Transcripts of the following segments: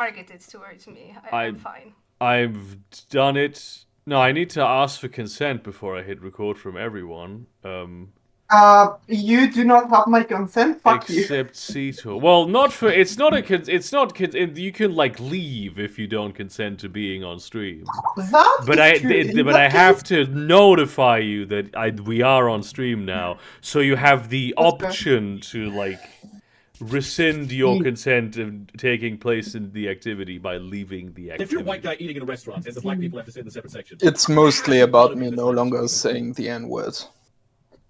targeted towards me. I'm fine. I've done it. No, I need to ask for consent before I hit record from everyone. You do not have my consent. Fuck you. Except Ceto. Well, not for. It's not a. It's not. You can like leave if you don't consent to being on stream. That But is true. I have to notify you that we are on stream now, so you have the option to like rescind your consent of taking place in the activity by leaving the activity. If you're a white guy eating in a restaurant and the black people have to sit in a separate section. It's mostly about me no longer saying the N-word.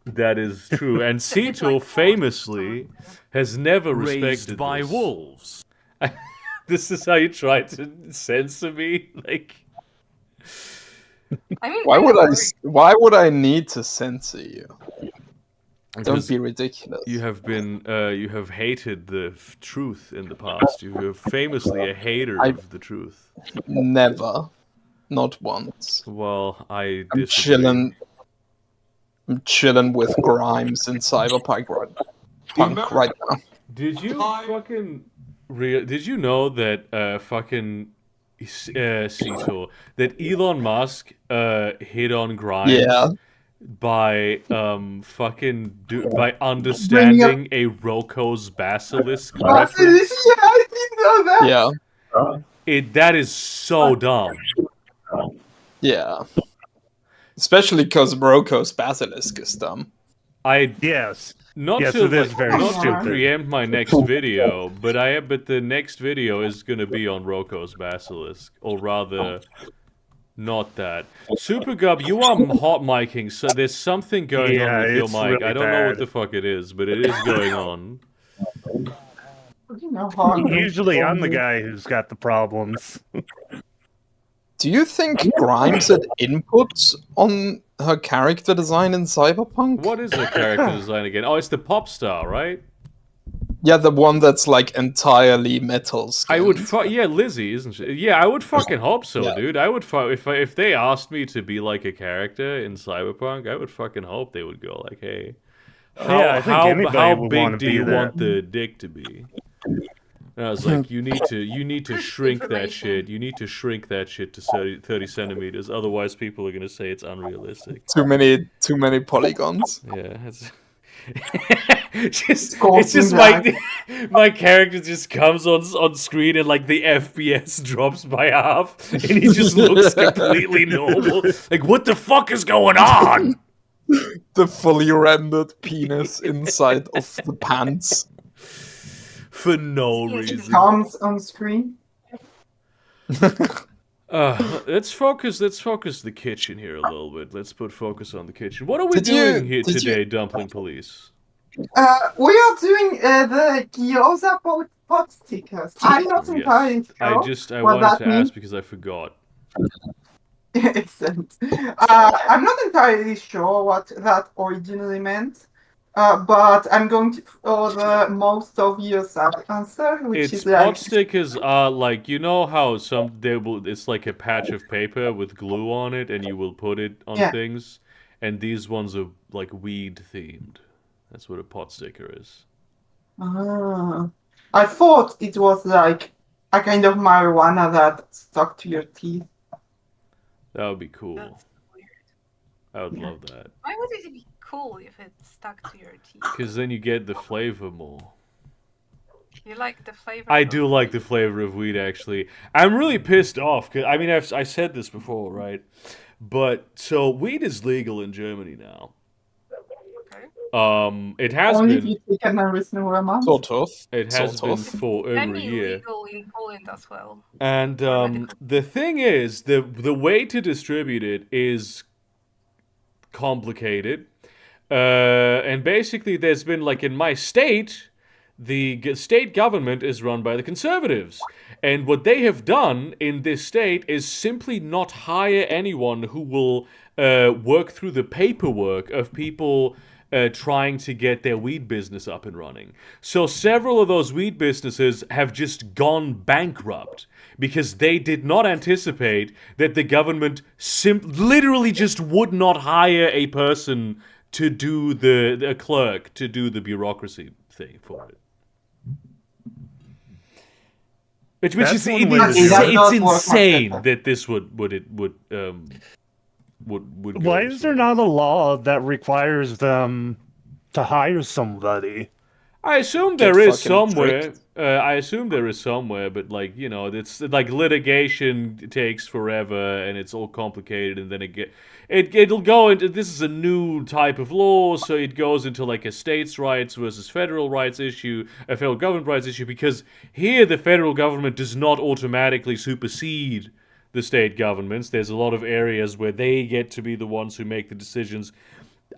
That is true, and Ceto famously has never respected by this. wolves. This is how you try to censor me, like. I mean, Why would I need to censor you? Don't be ridiculous. You have been you have hated the truth in the past. You are famously a hater of the truth. Never, not once. Well, I'm chilling with Grimes in Cyberpunk right now. Did you fucking Did you know that fucking Ceto, that Elon Musk hit on Grimes by by understanding a Roko's basilisk reference? Yeah, I didn't know that. Yeah. That is so dumb. Yeah. Especially because Roko's basilisk is dumb. Not to preempt my next video, but the next video is gonna be on Roko's basilisk, or rather, not that. Supergub, you are hot micing, so there's something going on with your mic. Really I don't know what the fuck it is, but it is going on. Usually, I'm the guy who's got the problems. Do you think Grimes had input on her character design in Cyberpunk? What is her character design again? Oh, it's the pop star, right? Yeah, the one that's like entirely metal skinned. I would Lizzie, isn't she? Yeah, I would fucking hope so, dude. I would if they asked me to be like a character in Cyberpunk, I would fucking hope they would go like, "Hey, how big do you want the dick to be?" And I was like, you need to shrink that shit. You need to shrink that shit to 30 centimeters. Otherwise, people are gonna say it's unrealistic. Too many polygons. Yeah, it's just my character just comes on screen and like the FPS drops by half, and he just looks completely normal. Like, what the fuck is going on? The fully rendered penis inside of the pants. For no reason. Comes on screen. Let's focus the kitchen here a little bit. Let's put focus on the kitchen. What are we doing here today, Dumpling Police? We are doing the gyoza pot stickers. I'm not entirely sure. I wanted to ask because I forgot. Excellent. I'm not entirely sure what that originally meant. But I'm going to follow the most obvious answer, which is like... pot stickers are like, you know how it's like a patch of paper with glue on it, and you will put it on things, and these ones are like weed themed. That's what a pot sticker is. I thought it was like a kind of marijuana that stuck to your teeth. That would be cool. That's weird. I would love that. Why would it be cool if it stuck to your teeth? Because then you get the flavor more. You like the flavor? I do like the flavor of weed, actually. I'm really pissed off. Cause, I mean, I said this before, right? But, so, weed is legal in Germany now. It has Only been... if you take a reasonable amount. Sort of. It has been for over a year. Legal in Poland as well. And the thing is, the way to distribute it is complicated. And basically, there's been, like, in my state, the state government is run by the conservatives. And what they have done in this state is simply not hire anyone who will work through the paperwork of people trying to get their weed business up and running. So several of those weed businesses have just gone bankrupt because they did not anticipate that the government literally just would not hire a person to do a clerk to do the bureaucracy thing for it. Which That's is one way to do it. it's That does work much insane better. that this would go Why this is there way. not a law that requires them to hire somebody? I assume Get there is fucking somewhere. tricked. I assume there is somewhere, but like it's like litigation takes forever and it's all complicated, and then it'll go into this is a new type of law, so it goes into like a states' rights versus federal rights issue, a federal government rights issue, because here the federal government does not automatically supersede the state governments. There's a lot of areas where they get to be the ones who make the decisions.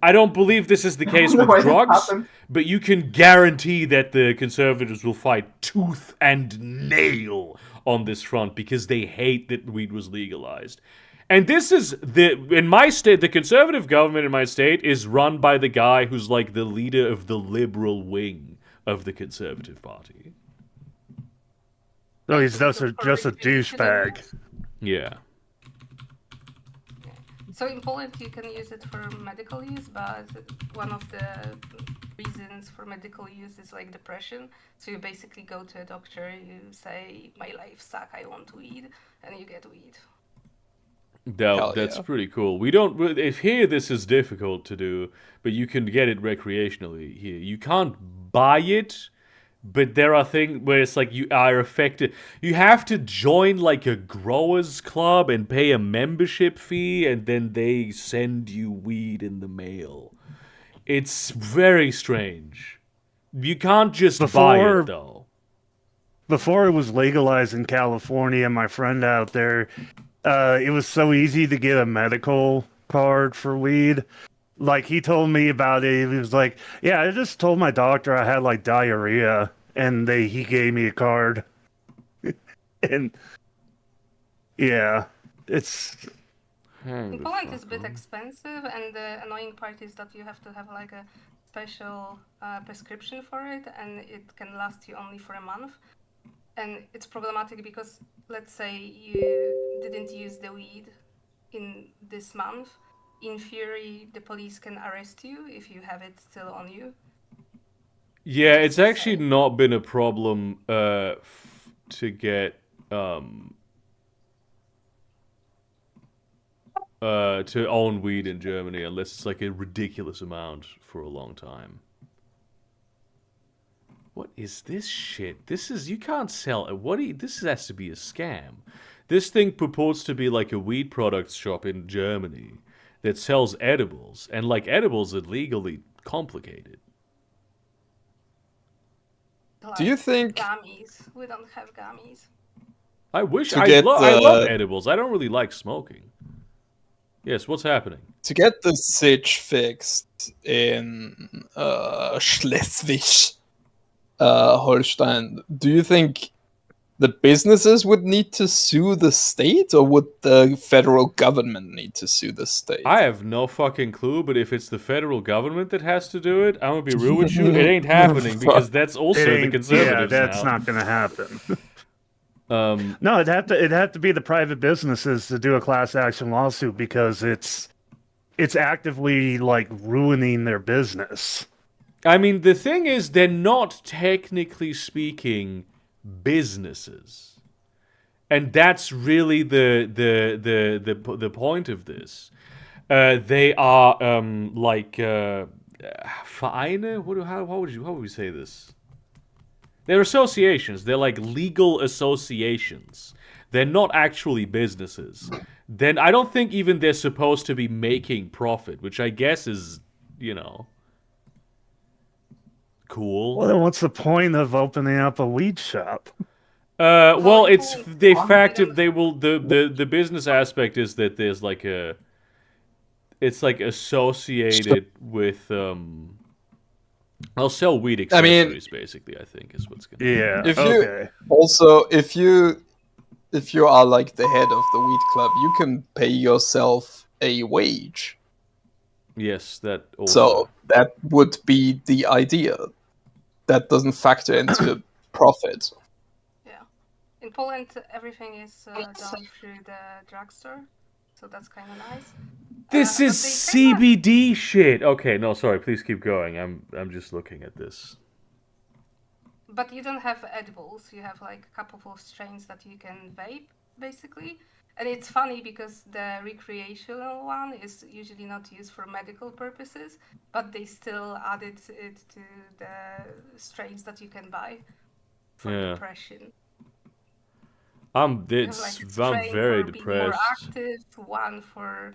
I don't believe this is the case with Why that drugs, happened? but you can guarantee that the conservatives will fight tooth and nail on this front because they hate that weed was legalized. And this is in my state, the conservative government in my state is run by the guy who's like the leader of the liberal wing of the Conservative Party. No, he's just a For douchebag. Yeah. So in Poland you can use it for medical use, but one of the reasons for medical use is like depression. So you basically go to a doctor, you say, "My life sucks, I want weed," and you get weed. That's yeah. pretty cool. We don't. If here, this is difficult to do, but you can get it recreationally here. You can't buy it, but there are things where it's like you are affected. You have to join like a growers club and pay a membership fee, and then they send you weed in the mail. It's very strange. You can't just buy it though. Before it was legalized in California, my friend out there, it was so easy to get a medical card for weed. Like, he told me about it. He was like, "Yeah, I just told my doctor I had like diarrhea, and he gave me a card." And yeah, it's In Poland it's a bit expensive, and the annoying part is that you have to have like a special prescription for it, and it can last you only for a month. And it's problematic because, let's say you didn't use the weed in this month. In theory, the police can arrest you if you have it still on you. Yeah, it's actually not been a problem to get to own weed in Germany unless it's like a ridiculous amount for a long time. What is this shit? This is you can't sell it. This has to be a scam. This thing purports to be like a weed products shop in Germany that sells edibles, and like edibles are legally complicated. Do you think Gummies? We don't have gummies. I wish To I get, love edibles. I don't really like smoking. Yes, what's happening? to get the sitch fixed in Schleswig, Holstein, do you think the businesses would need to sue the state, or would the federal government need to sue the state? I have no fucking clue, but if it's the federal government that has to do it, I'm gonna be real with you. It ain't happening because that's also the conservatives that's now. not going to happen. No, it'd have to be the private businesses to do a class action lawsuit because it's actively like ruining their business. I mean, the thing is, they're not technically speaking businesses, and that's really the point of this. They are like Vereine. How would we say this? They're associations. They're like legal associations. They're not actually businesses. Then I don't think even they're supposed to be making profit, which I guess is, cool. Well, then what's the point of opening up a weed shop? Well, it's the fact They that they will the business aspect is that there's like it's like associated with I'll sell weed accessories basically. I think is what's gonna. Yeah. If you okay. also, if you are like the head of the weed club, you can pay yourself a wage. Yes, that. Also. So that would be the idea. That doesn't factor into profit. Yeah. In Poland, everything is done through the drugstore, so that's kind of nice. This is CBD shit. Okay, no, sorry. Please keep going. I'm just looking at this. but you don't have edibles. You have like a couple of strains that you can vape, basically. And it's funny because the recreational one is usually not used for medical purposes, but they still added it to the strains that you can buy for Yeah. depression. I'm You have like a I'm strain very for being more depressed. active, one for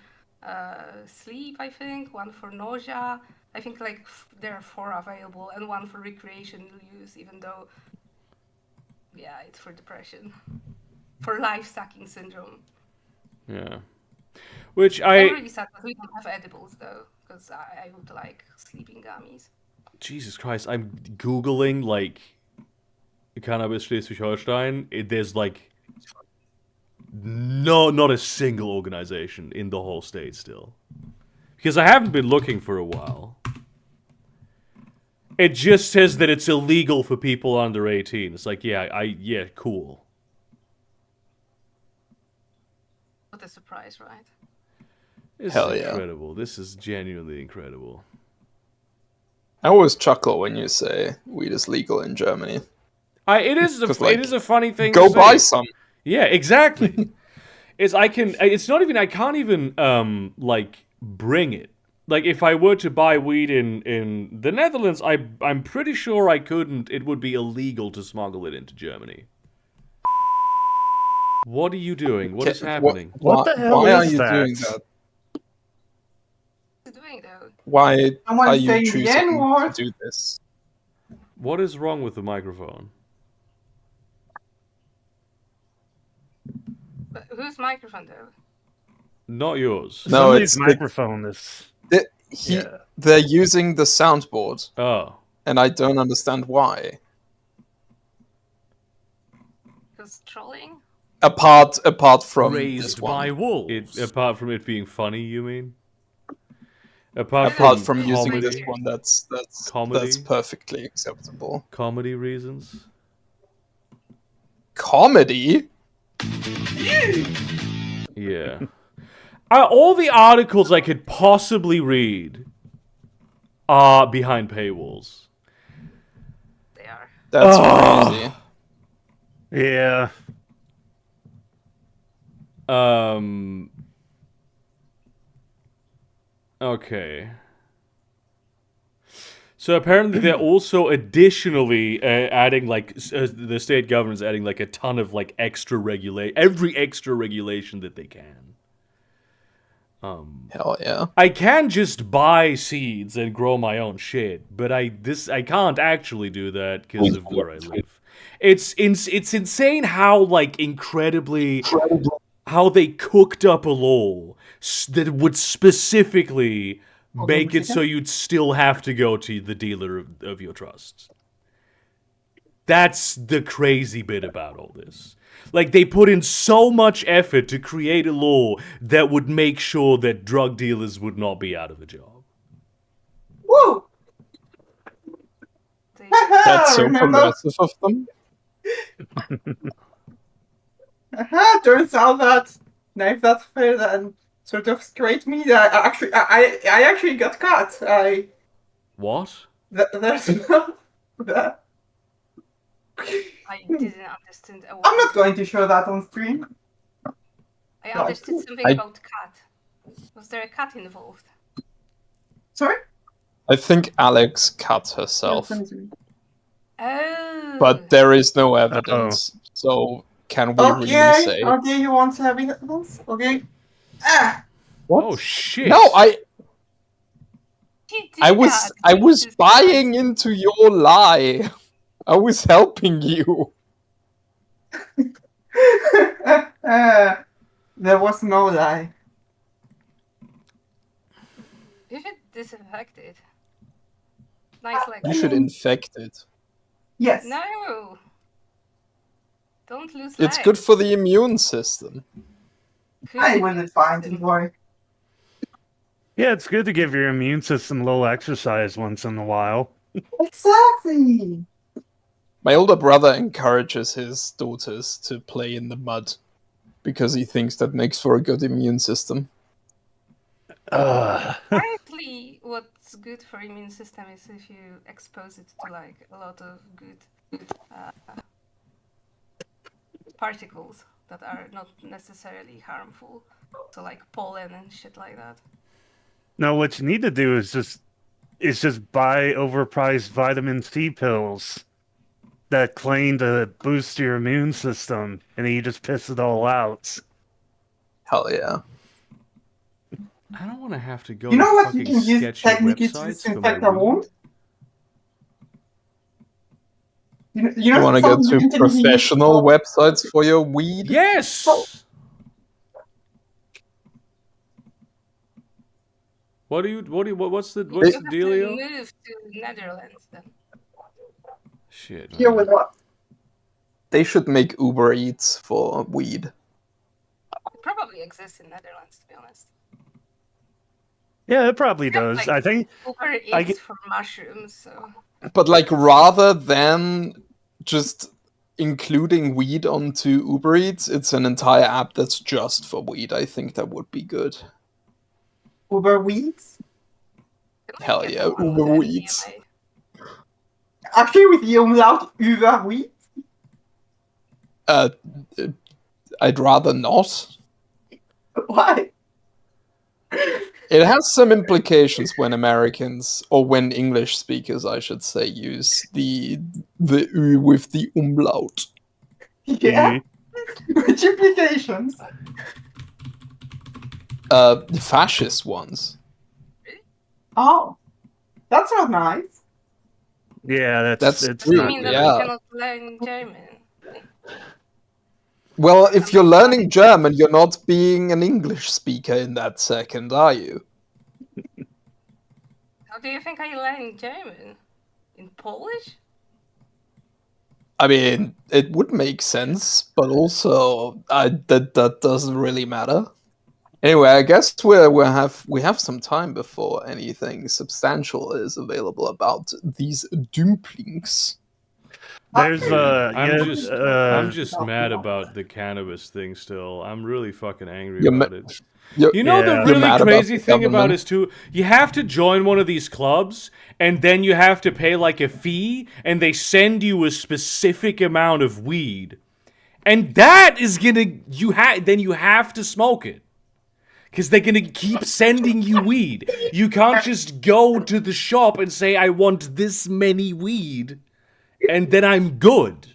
sleep, I think, one for nausea. I think like there are 4 available, and one for recreational use, even though, yeah, it's for depression, for life-sucking syndrome. Yeah. Which I'm really sad that we don't have edibles though, because I would like sleeping gummies. Jesus Christ, I'm Googling, like, Cannabis Schleswig-Holstein. There's, like, not a single organization in the whole state still. Because I haven't been looking for a while. It just says that it's illegal for people under 18. It's like, yeah, cool. What a surprise, right? This Hell is yeah. incredible. This is genuinely incredible. I always chuckle when you say weed is legal in Germany. It is a funny thing Go to say. buy some. Yeah, exactly. It's not even, I can't even, like, bring it. Like, if I were to buy weed in the Netherlands, I'm pretty sure I couldn't. It would be illegal to smuggle it into Germany. What are you doing? What is happening? What the hell why are is you that? doing that? What's it doing though? Why Someone are you saying the choosing to N-word. do this? What is wrong with the microphone? But whose microphone though? Not yours. No, Somebody's it's microphone is. Yeah. They're using the soundboard, Oh. and I don't understand why. Who's trolling? Apart from this Raised one. by wolves. Apart from it being funny, you mean? Apart Apart from from using comedy, this one, that's Comedy? perfectly acceptable. comedy reasons. Comedy? Yeah. All the articles I could possibly read are behind paywalls. They are. That's Oh. crazy. Yeah. Okay. So apparently they're also additionally adding, like, the state government's adding, like, a ton of, like, every extra regulation that they can. Hell yeah. I can just buy seeds and grow my own shit, but I can't actually do that because of where I live. It's insane how, like, incredibly how they cooked up a law that would specifically make it so you'd still have to go to the dealer of your trust. That's the crazy bit about all this. Like, they put in so much effort to create a law that would make sure that drug dealers would not be out of a job. Woo! They, That's so Remember? progressive of them. Turns out that knife that fell and sort of scraped me. I actually got cut. What? There's no. That. I didn't understand a word. I'm not going to show that on stream. I understood something I- about cat. Was there a cat involved? Sorry? I think Alex cut herself, Oh. but there is no evidence. So can we really say? Okay, you want to have evidence? Okay. Ah! What? Oh shit! No, I He did was that. Jesus buying Christ. into your lie. I was helping you. There was no lie. You should disinfect it. Nice like You should infect it. Yes. No. Don't lose It's legs. good for the immune system. I will be fine, don't worry. Yeah, it's good to give your immune system a little exercise once in a while. Exactly. My older brother encourages his daughters to play in the mud because he thinks that makes for a good immune system. Apparently, what's good for immune system is if you expose it to like a lot of good uh, particles that are not necessarily harmful. So like pollen and shit like that. No, what you need to do is just buy overpriced vitamin C pills that claim to boost your immune system, and then you just piss it all out. Hell yeah. I don't want to have to go You to know what you fucking can use sketchy technically to websites for my disinfect a weed. wound? You You know want to go something you to can use professional for- websites for your weed? Yes! What's the You have to dealio? move to Netherlands then. Shit, Here man. with what? They should make Uber Eats for weed. It probably exists in Netherlands, to be honest. Yeah, it probably Yeah, does. like- I think Uber I Eats get- for mushrooms, so But like, rather than just including weed onto Uber Eats, it's an entire app that's just for weed. I think that would be good. Uber Weeds? Hell get yeah, one Uber with Weeds. NDMA. Actually, with the umlaut, Uber Weeds? I'd rather not. Why? It has some implications when Americans, or when English speakers, I should say, use the U with the umlaut. Yeah. Which implications? Fascist ones. Oh. That's not nice. yeah, That's it's true. You not mean that good. Yeah. we cannot learn German? Well, if you're learning German, you're not being an English speaker in that second, are you? How do you think I learn German? In Polish? I mean, it would make sense, but also that doesn't really matter. Anyway, I guess we have some time before anything substantial is available about these dumplings. There's I'm just mad about the cannabis thing still. I'm really fucking angry You're about ma- it. You're, You know the Yeah. you're really mad about crazy the thing about government? it is too, you have to join one of these clubs and then you have to pay like a fee and they send you a specific amount of weed. And that is gonna then you have to smoke it. Cause they're gonna keep sending you weed. You can't just go to the shop and say I want this many weed and then I'm good.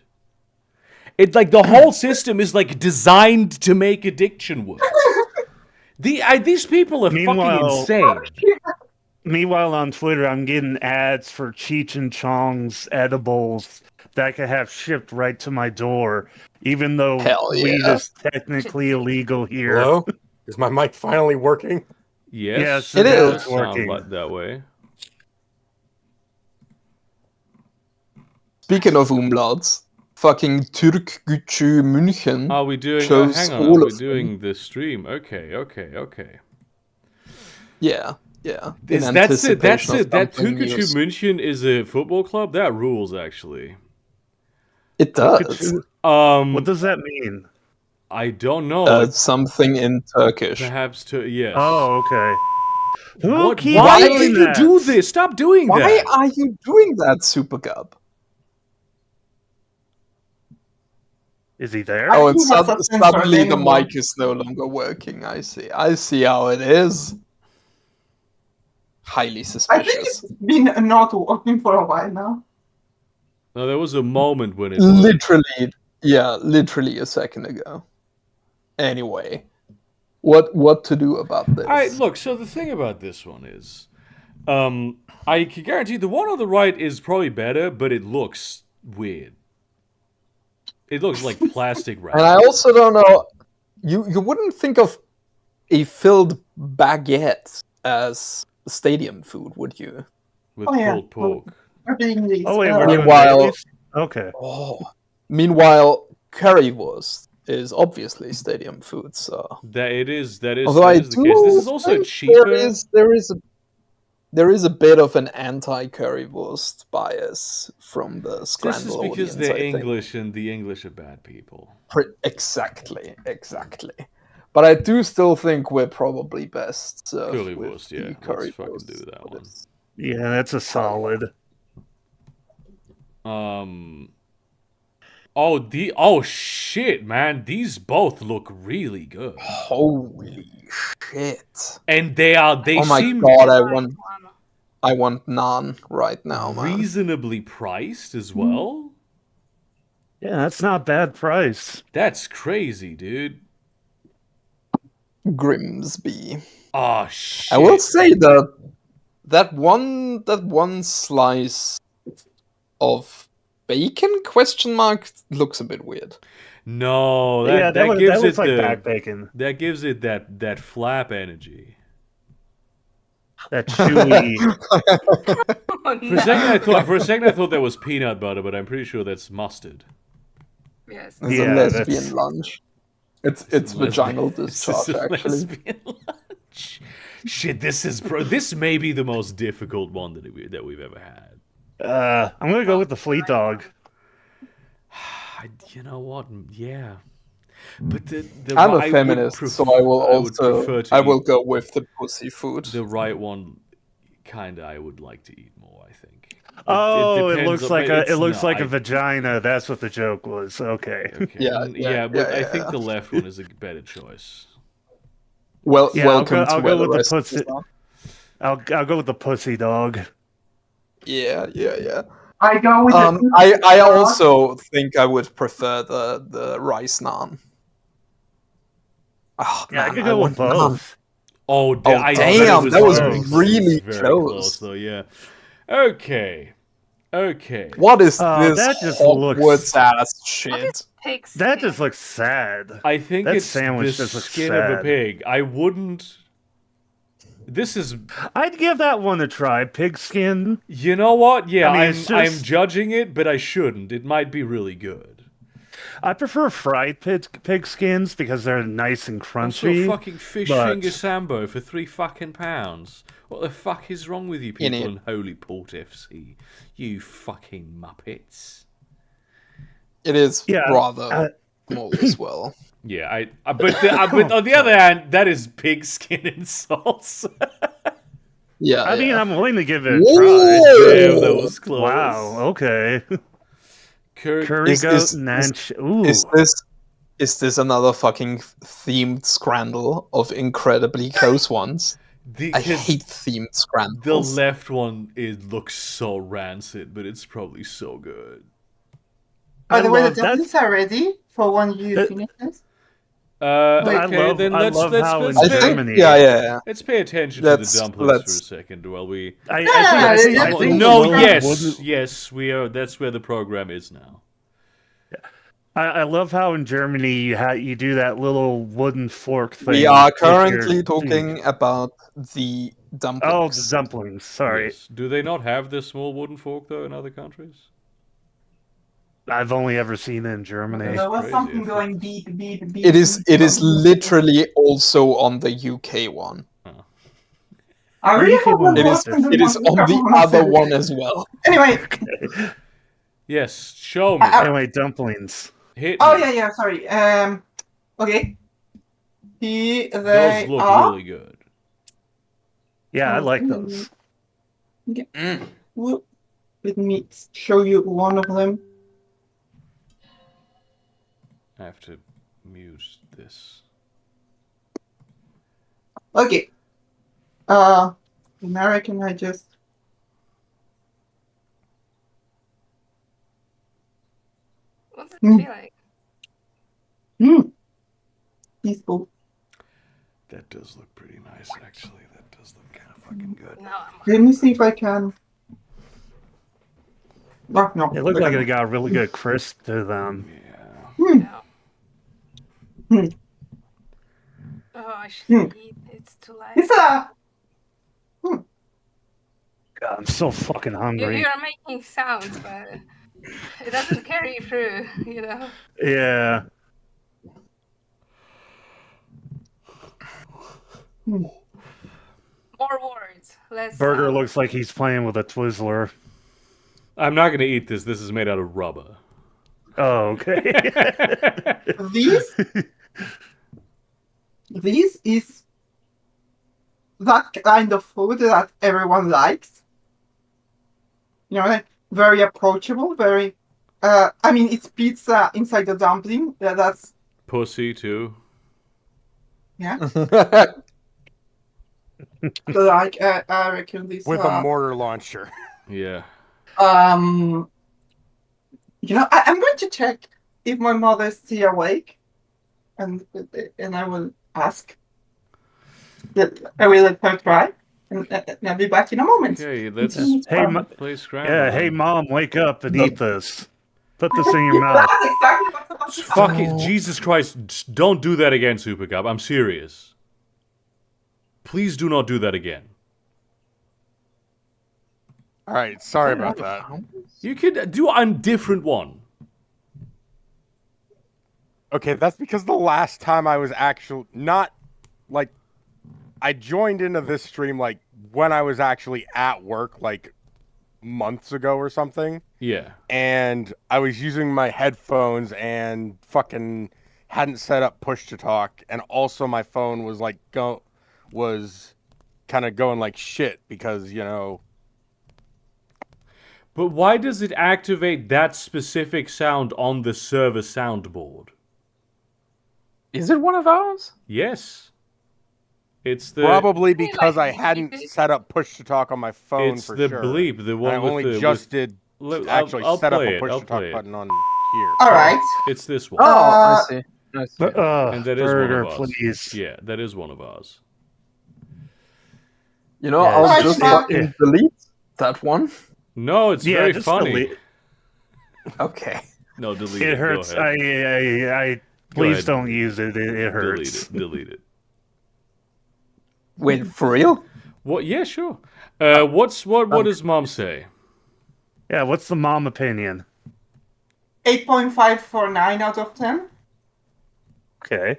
It like the whole system is like designed to make addiction worse. These people are fucking Meanwhile- insane. Meanwhile, on Twitter, I'm getting ads for Cheech and Chong's edibles that I could have shipped right to my door, even though Hell weed yeah. is technically illegal here. Hello? Is my mic finally working? Yes, Yes, it does is sound working. like that way. Speaking of umlauts, fucking Türkgücü München. Are we doing? Shows Hang on, all are we of doing the stream? Okay. Yeah. That's it. In That's anticipation it. of That something Tukuchu news. München is a football club. That rules, actually. It does. What does that mean? I don't know. Something in Turkish. Perhaps to yes. Oh, okay. Who What? keeps Why doing did you that? do this? Stop doing Why that. are you doing that, Supergub? Is he there? Oh, and think that's a sensor suddenly the anymore. mic is no longer working. I see how it is. Highly I think suspicious. it's been not working for a while now. No, there was a moment when it was. Literally a second ago. Anyway, what to do about this? All right, look. So the thing about this one is, I can guarantee the one on the right is probably better, but it looks weird. It looks like plastic wrap. And I also don't know. You wouldn't think of a filled baguette as stadium food, would you? with Oh, yeah. pulled pork. We're doing this. Oh, wait, we're doing Meanwhile- dailies? Okay. Oh. Meanwhile, currywurst is obviously stadium food, so. That is Although that I is the case. This is also think cheaper. there is a bit of an anti-currywurst bias from the scramble This is because audience, they're I think. English and the English are bad people. Exactly. But I do still think we're probably best served Currywurst, with the yeah, let's currywurst fucking do that for one. this. Yeah, that's a solid. Oh shit, man! These both look really good, Holy shit! and they Oh my seem god, One. I want naan right now, man. reasonably priced as well. Yeah, that's not bad price. That's crazy, dude. Grimsby. Oh shit! I will say that one slice of bacon question mark looks a bit weird. No, Yeah, that gives looks it like the back bacon. that gives it that flap energy. That chewy. Oh, For a second I thought that was peanut butter, but I'm pretty sure that's mustard. Yes. It's Yeah, a lesbian that's- lunch. It's vaginal discharge, This is a actually. lesbian lunch. Shit, this may be the most difficult one that we've ever had. I'm gonna go with the fleet dog. You know what? Yeah, but I'm I a would feminist, so I would prefer to will eat go with the pussy food. the right one. Kinda, I would like to eat more. I think. It depends looks on- like it's it looks no, like a I- vagina. That's what the joke was. Okay. Okay. Yeah, but I yeah, think yeah. the left one is a better choice. Well, Yeah, welcome I'll to go where with the the rest pussy. is now. I'll go with the pussy dog. Yeah. I go with the I also think I would prefer the rice naan. Oh, Yeah, I man, could go with want naan. both. Oh, I thought damn, that was really very close. though. Yeah. Okay. What is Oh, this that just Hogwarts looks- ass What shit? is pig That skin? just looks sad. I think That it's sandwich the just looks skin of a sad. pig. I wouldn't. This is. I'd give that one a try. Pigskin. You know what? Yeah, I mean, it's I'm just- judging it, but I shouldn't. It might be really good. I prefer fried pig skins because they're nice and Also, crunchy. fucking fish but- finger sambo for £3 What the fuck is wrong with you people Idiot. in Holy Port FC? You fucking muppets. It is Yeah, rather small as well. Yeah, but on the other hand, that is pig skin and salsa. Yeah. I mean, yeah. I'm willing to give it a Whoa! try. Damn, that was close. Wow. Okay. Curry Is- goat is- nanch. Ooh. Is this another fucking themed scramble of incredibly close ones? I hate themed the scrambles. left one looks so rancid, but it's probably so good. By the way, the love that- dumplings are ready for when you That- finish this. Okay, then I let's love let's how let's, in I pay, think, Germany- yeah. let's pay attention to the Let's- dumplings for a let's- second while we. I no, think no, I think No, the yes, wooden- yes, we are. That's where the program is now. I love how in Germany you do that little wooden fork thing. We are with your currently talking about the dumplings. Oh, the dumplings. Sorry, Yes. Do they not have this small wooden fork though in other countries? I've only ever seen it in Germany. There was crazy, something I going beep, beep, beep. It is beep. literally also on the UK one. I really hope one that It is wasn't it is one on the from other Australia. one as well. Anyway, Yes, show me. Anyway, dumplings. Hit oh me. yeah, sorry. Okay. Here Those they look are. really good. Yeah, I like those. Well, let me show you one of them. I have to mute this. Okay. American, I just. What's it Mm. feel like? Peaceful. That does look pretty nice, actually. That does look kind of fucking good. No, I'm Let me see if I can. No. It looked like it got a really good crisp to them. Yeah. no. Oh, I should eat. It's too light. It's a. God, I'm so fucking hungry. You're making sounds, but it doesn't carry through, you know? Yeah. More words. Let's. Burger looks like he's playing with a Twizzler. I'm not gonna eat this. This is made out of rubber. Oh, okay. This is that kind of food that everyone likes. You know, like very approachable, very I mean, it's pizza inside the dumpling. That's Pussy too. like I reckon this. With a mortar launcher. Yeah. You know, I'm going to check if my mother is still awake, and I will ask. I will let her try, and I'll be back in a moment. Okay, let's Hey, play Scramble. yeah, hey, Mom, wake up and eat this. Put this in your mouth. That's exactly what's about to happen. Fucking Jesus Christ! Don't do that again, Super Cup. I'm serious. Please do not do that again. All right, sorry about that. You could do a different one. Okay, that's because the last time I was actually not like I joined into this stream like when I was actually at work like months ago or something. Yeah. And I was using my headphones and fucking hadn't set up push to talk, and also my phone was like was kind of going like shit because, you know. But why does it activate that specific sound on the server soundboard? Is it one of ours? Yes. It's the Probably because I hadn't set up push to talk on my phone it's for the sure. bleep, the one I with only the just with, did I'll- actually I'll set up play a it, push I'll to talk play it. button on here. All right. It's this one. Oh, I Uh, see. I see. And that is burger, one of ours. please. Yeah, that is one of ours. You know, Yeah, I'll it's just not- fucking delete that one. No, it's Yeah, very just funny. delete. Okay. No, delete it. It hurts. Go ahead. I Go please ahead. don't use it. It hurts. Delete it. Wait, for real? What? Yeah, sure. What does Mom say? Yeah, what's the mom opinion? 8.5 for 9 out of 10. Okay.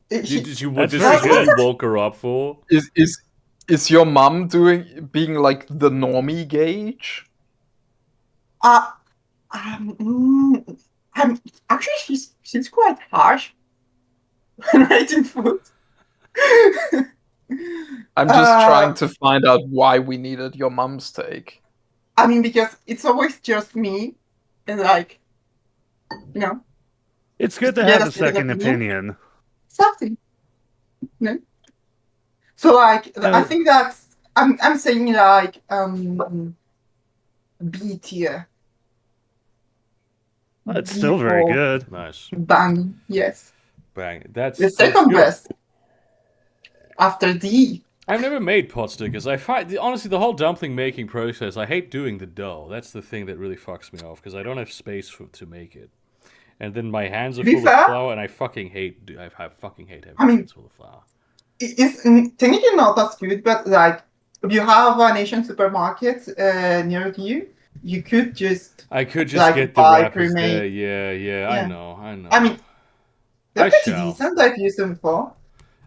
Did you That's this very is what you good. woke her up for? Is your mom being like the normie gauge? I'm actually she's quite harsh when rating food. I'm just trying to find out why we needed your mom's take. I mean, because it's always just me, and like, you know, It's good to Yeah, have a that's the second opinion. opinion. something. No. So like, I think that's I'm saying like B tier. It's still very B4. good. Nice. Bang, yes. Bang. That's The second good. best after D. I've never made pot stickers. I find honestly the whole dumpling making process. I hate doing the dough. That's the thing that really fucks me off because I don't have space to make it, and then my hands are To be full fair- of flour, and I fucking hate having I mean- hands full of flour. It's technically not as good, but like if you have an Asian supermarket near you, you could just I could just like, get the buy wrappers pre-made. there. Yeah. I Yeah. know. I mean, they're I pretty shall. decent. I've used them before.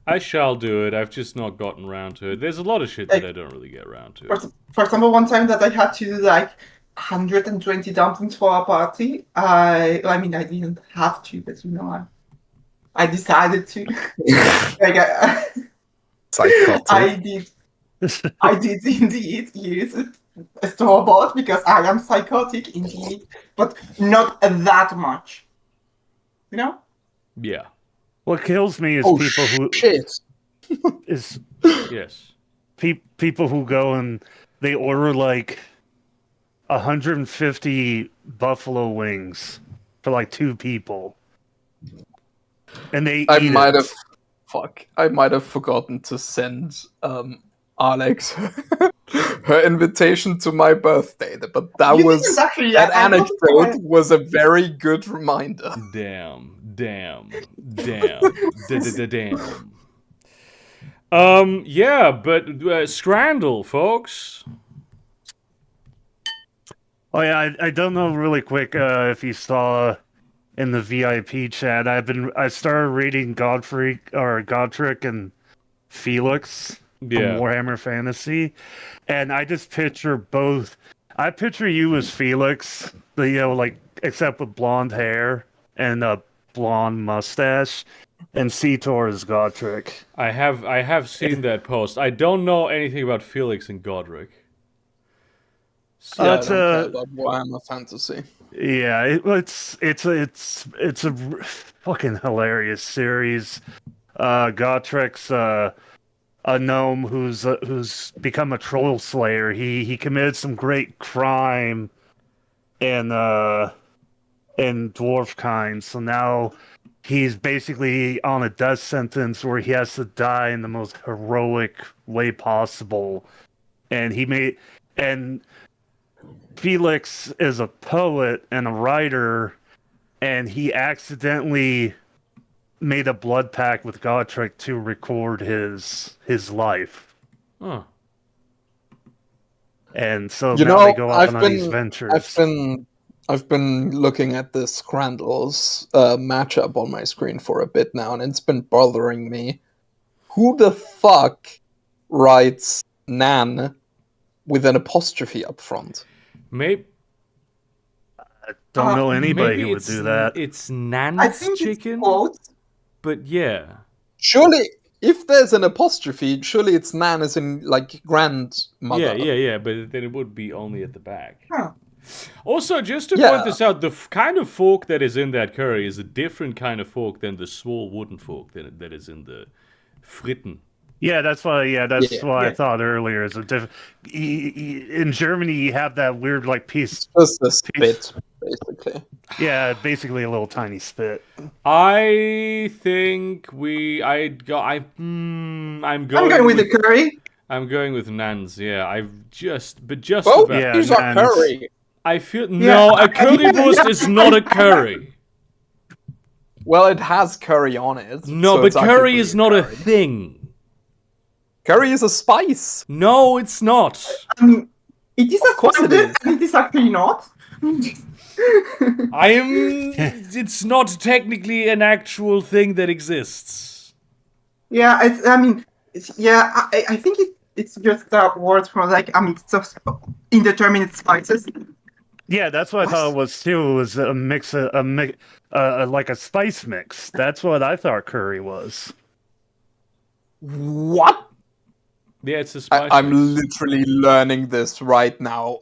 I shall do it. I've just not gotten around to it. There's a lot of shit that I don't really get around to. For example, one time that I had to do like 120 dumplings for a party, I mean, I didn't have to, but you know, I decided to. Like, Psychotic. I did indeed use a store-bought because I am psychotic indeed, but not that much. You know? Yeah. What kills me is Oh people who shit! is Yes. people who go and they order like 150 buffalo wings for like 2 people, and they I eat might it. have. Fuck! I might have forgotten to send Alex her invitation to my birthday, but that You was didn't actually. that I wasn't anecdote aware. was a very good reminder. Damn. Damn. Yeah, but Scrandle, folks. Oh yeah, I don't know really quick if you saw in the VIP chat. I started reading Godric and Felix from Yeah. Warhammer Fantasy, and I just picture both. I picture you as Felix, like except with blonde hair and a blonde mustache, and Cetor as Godric. I have seen that post. I don't know anything about Felix and Godric. Yeah, That's I don't care about Warhammer Fantasy. Yeah, it's a fucking hilarious series. Gotrek's a gnome who's become a troll slayer. He committed some great crime in Dwarfkind, so now he's basically on a death sentence where he has to die in the most heroic way possible. And Felix is a poet and a writer, and he accidentally made a blood pact with Gotrek to record his life. Huh. And so You now know, they go out on these ventures. I've been looking at this Crandall's matchup on my screen for a bit now, and it's been bothering me. Who the fuck writes Nan with an apostrophe up front? Maybe Don't know anybody maybe who would it's do that. it's I Nan's think chicken, it's quotes. but yeah. Surely, if there's an apostrophe, surely it's Nan as in like grandmother. Yeah, but then it would be only at the back. Huh. Also, just to Yeah. point this out, the kind of fork that is in that curry is a different kind of fork than the small wooden fork that is in the fritten. Yeah, that's why. Yeah, that's Yeah. what I Yeah. thought earlier. Is a in Germany you have that weird like piece. Just a spit, basically. Yeah, basically a little tiny spit. I think I'm going. I'm going with the curry. I'm going with Nans. Yeah, just Both about. Yeah, these are Nan's. curry. I feel no. A I- currywurst is not a curry. Well, it has curry on it. No, so but it's curry arguably is not a curry. thing. Curry is a spice. No, it's not. I mean, it is a course it spice, is. and it is actually not. It's not technically an actual thing that exists. Yeah, I think it's just a word for like, I mean, it's just indeterminate spices. Yeah, that's what I thought it was too. It was a mix, like a spice mix. That's what I thought curry was. What? Yeah, it's a spice. I'm mix. literally learning this right now.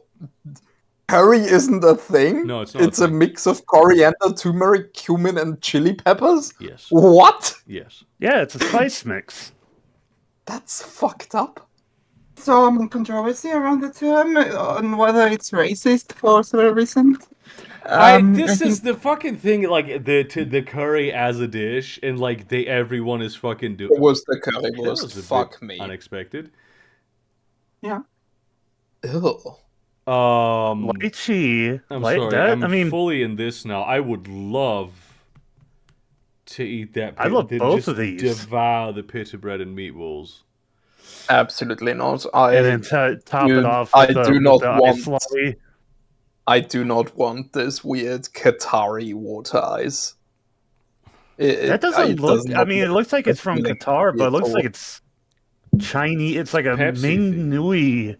Curry isn't a thing? No, it's not a It's a thing. mix of coriander, turmeric, cumin, and chili peppers? Yes. What? Yes. Yeah, it's a spice mix. That's fucked up. Some controversy around the term on whether it's racist for several reasons. This I is think- the fucking thing, like the curry as a dish, and like everyone is fucking doing. What was the That currywurst? was a Fuck bit me. unexpected. Ew. Lychee. I'm like sorry. that. I'm I mean, fully in this now. I would love to eat that. I love to both just of these. Devour the pita bread and meatballs. Absolutely not. and then top it dude, off I with do with not the ice want- lolly. I do not want this weird Qatari water ice. That doesn't look. does I not mean, it looks like it's from appealing Qatar, but it at looks all. like it's Chinese. It's like a Pepsi Ming thing. Nui.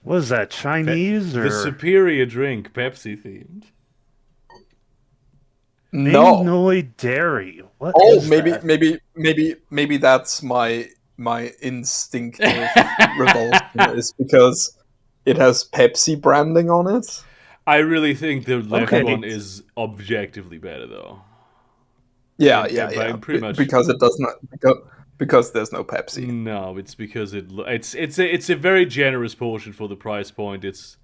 What is that? Chinese The or superior drink, Pepsi themed. Ming No. Nui dairy? What Oh, is maybe, that? maybe that's my instinctive revulsion is because it has Pepsi branding on it. I really think the left Okay. one is objectively better, though. Yeah, Yeah, but pretty much- because it does not because there's no Pepsi. No, it's because it's a very generous portion for the price point. It's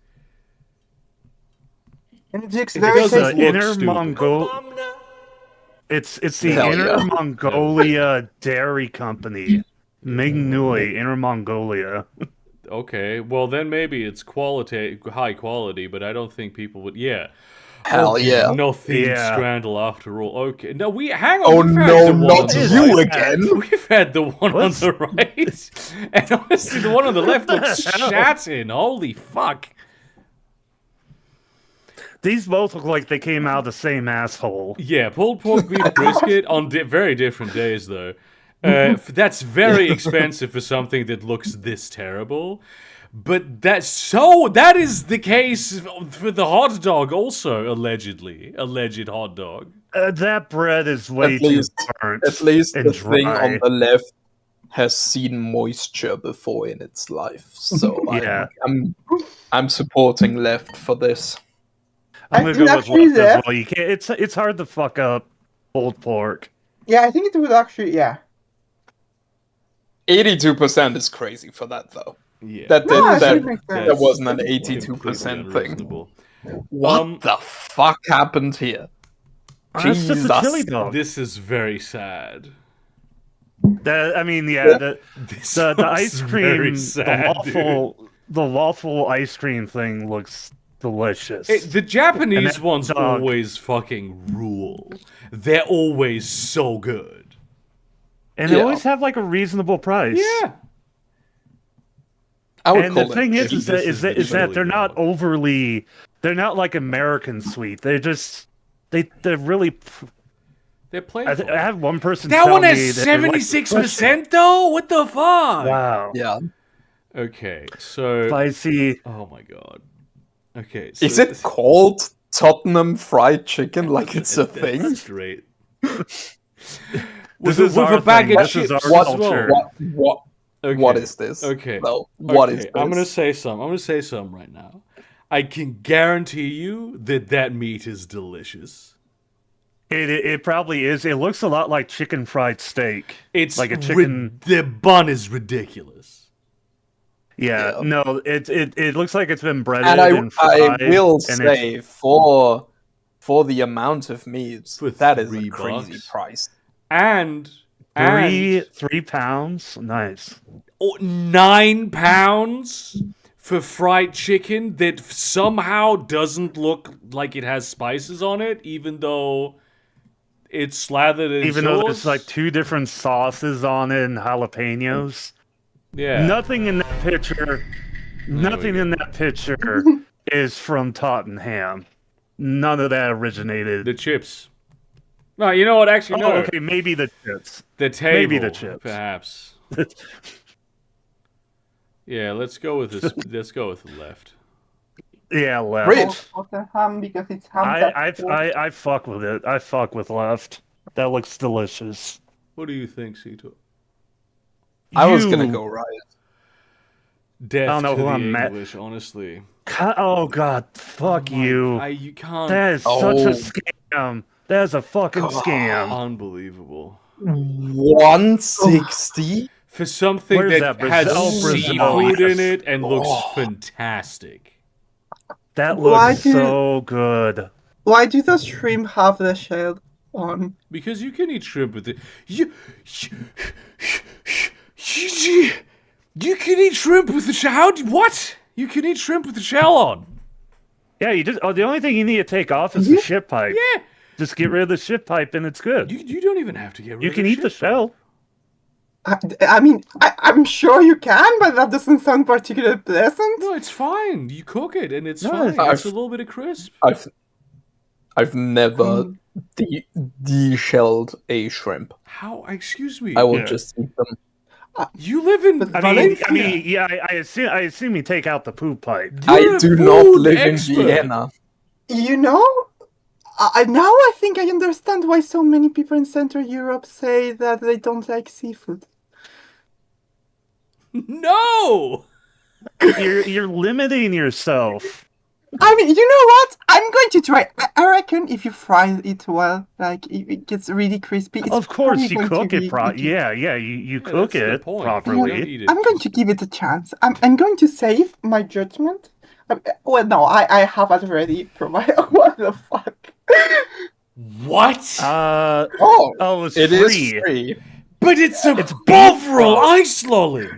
And it looks It very It's doesn't the tasty. look Inner stupid. Mongol. It's the Hell Inner yeah. Mongolia Dairy Company. Ming Nui, Inner Mongolia. okay. Well, then maybe it's high quality, but I don't think people would. Yeah. Hell Okay, yeah. No themed Yeah. scandal after all. Okay. No, hang on. Oh we've had no, the one not on the you right. again! We've had the one What's- on the right, and honestly, the one on the left looks hell? shatting. Holy fuck! These both look like they came out of the same asshole. Yeah, pulled pork beef brisket on very different days, though. That's very expensive for something that looks this terrible. But that is the case for the hot dog, also alleged hot dog. That bread is way At least- too burnt. At least and the thing dry. on the left has seen moisture before in its life. So Yeah. I'm supporting left for this. I'm I gonna think go with actually left as left. well. You can't. It's hard to fuck up pulled pork. Yeah, I think it would actually. Yeah. 82% is crazy for that, though. Yeah. That No, did I that. think it makes sense. That wasn't an completely 82% thing. unreasonable. What the fuck happened here? That's just a chili Jesus. dog. This is very sad. I mean, yeah, This the looks ice very cream, sad, the waffle ice cream thing looks delicious. The Japanese that ones dog. always fucking rule. They're always so good. And they Yeah. always have like a reasonable price. Yeah. I would And call the it thing is This that is the they're chili not dog. overly. They're not like American sweet. They're just they're really. They're I playful. had one person That tell one me has that they like 76% though? What the fuck? Wow. Yeah. Okay, so Spicy. oh my god. Okay, so Is it called Tottenham fried chicken like it's a thing? That's great. This with is a our bag thing. of This is chips our as well. culture. What Okay. what is this? Okay. No, what is Okay, this? I'm gonna say some. I'm gonna say some right now. I can guarantee you that meat is delicious. It probably is. It looks a lot like chicken fried steak. It's like a chicken. the bun is ridiculous. Yeah, Yeah. no, it looks like it's been breaded And and fried. I will and say for the amount of meat, For that is a $3 crazy price. And three pounds. Nice. 9 pounds for fried chicken that somehow doesn't look like it has spices on it, even though it's slathered in Even though there's sauce. like 2 different sauces on it and jalapenos. Yeah. Nothing in that picture. Nothing go. in that picture is from Tottenham. None of that originated. The chips. No, you know what? Actually, no. okay, maybe the chips. The table. maybe the chips. Perhaps. Yeah, let's go with this. Let's go with the left. Yeah, left. Rich. Tottenham because it's ham. I fuck with it. I fuck with left. That looks delicious. What do you think, Sito? I was gonna You- go right. Death I don't know to who the I'm mad- English, honestly. Oh god, fuck you. You can't. That is such a scam. That is a fucking scam. Unbelievable. 160? For something Where's that that? has Brazil? seafood Yes. in it and looks Oh. fantastic. That Why looks do- so good. Why do those shrimp have the shell on? Because you can eat shrimp with it. You can eat shrimp with the shell. What? You can eat shrimp with the shell on. Yeah, you just the only thing you need to take off is the shit pipe. Yeah. Just get rid of the shit pipe and it's good. You don't even have to get rid You of can the eat the shit. shell. I mean, I'm sure you can, but that doesn't sound particularly pleasant. No, it's fine. You cook it and it's No, fine. it's- It's a little bit of crisp. I've never de-shelled a shrimp. How? Excuse me. I will Yeah. just eat them. You live in But Valencia. Yeah, I assume you take out the poop pipe. You're I a do not food live expert. in Vienna. You know, now I think I understand why so many people in Central Europe say that they don't like seafood. No. You're limiting yourself. I mean, you know what? I'm going to try. I reckon if you fry it well, like if it gets really crispy. It's Of course, probably you going to cook it be- properly. Yeah, you cook that's the it point. properly. You don't eat it. I'm going to give it a chance. I'm going to save my judgment. Well, no, I have already provided. What the fuck? What? Oh, It's It free. is free. But it's a It's Bovril beef ice lolly.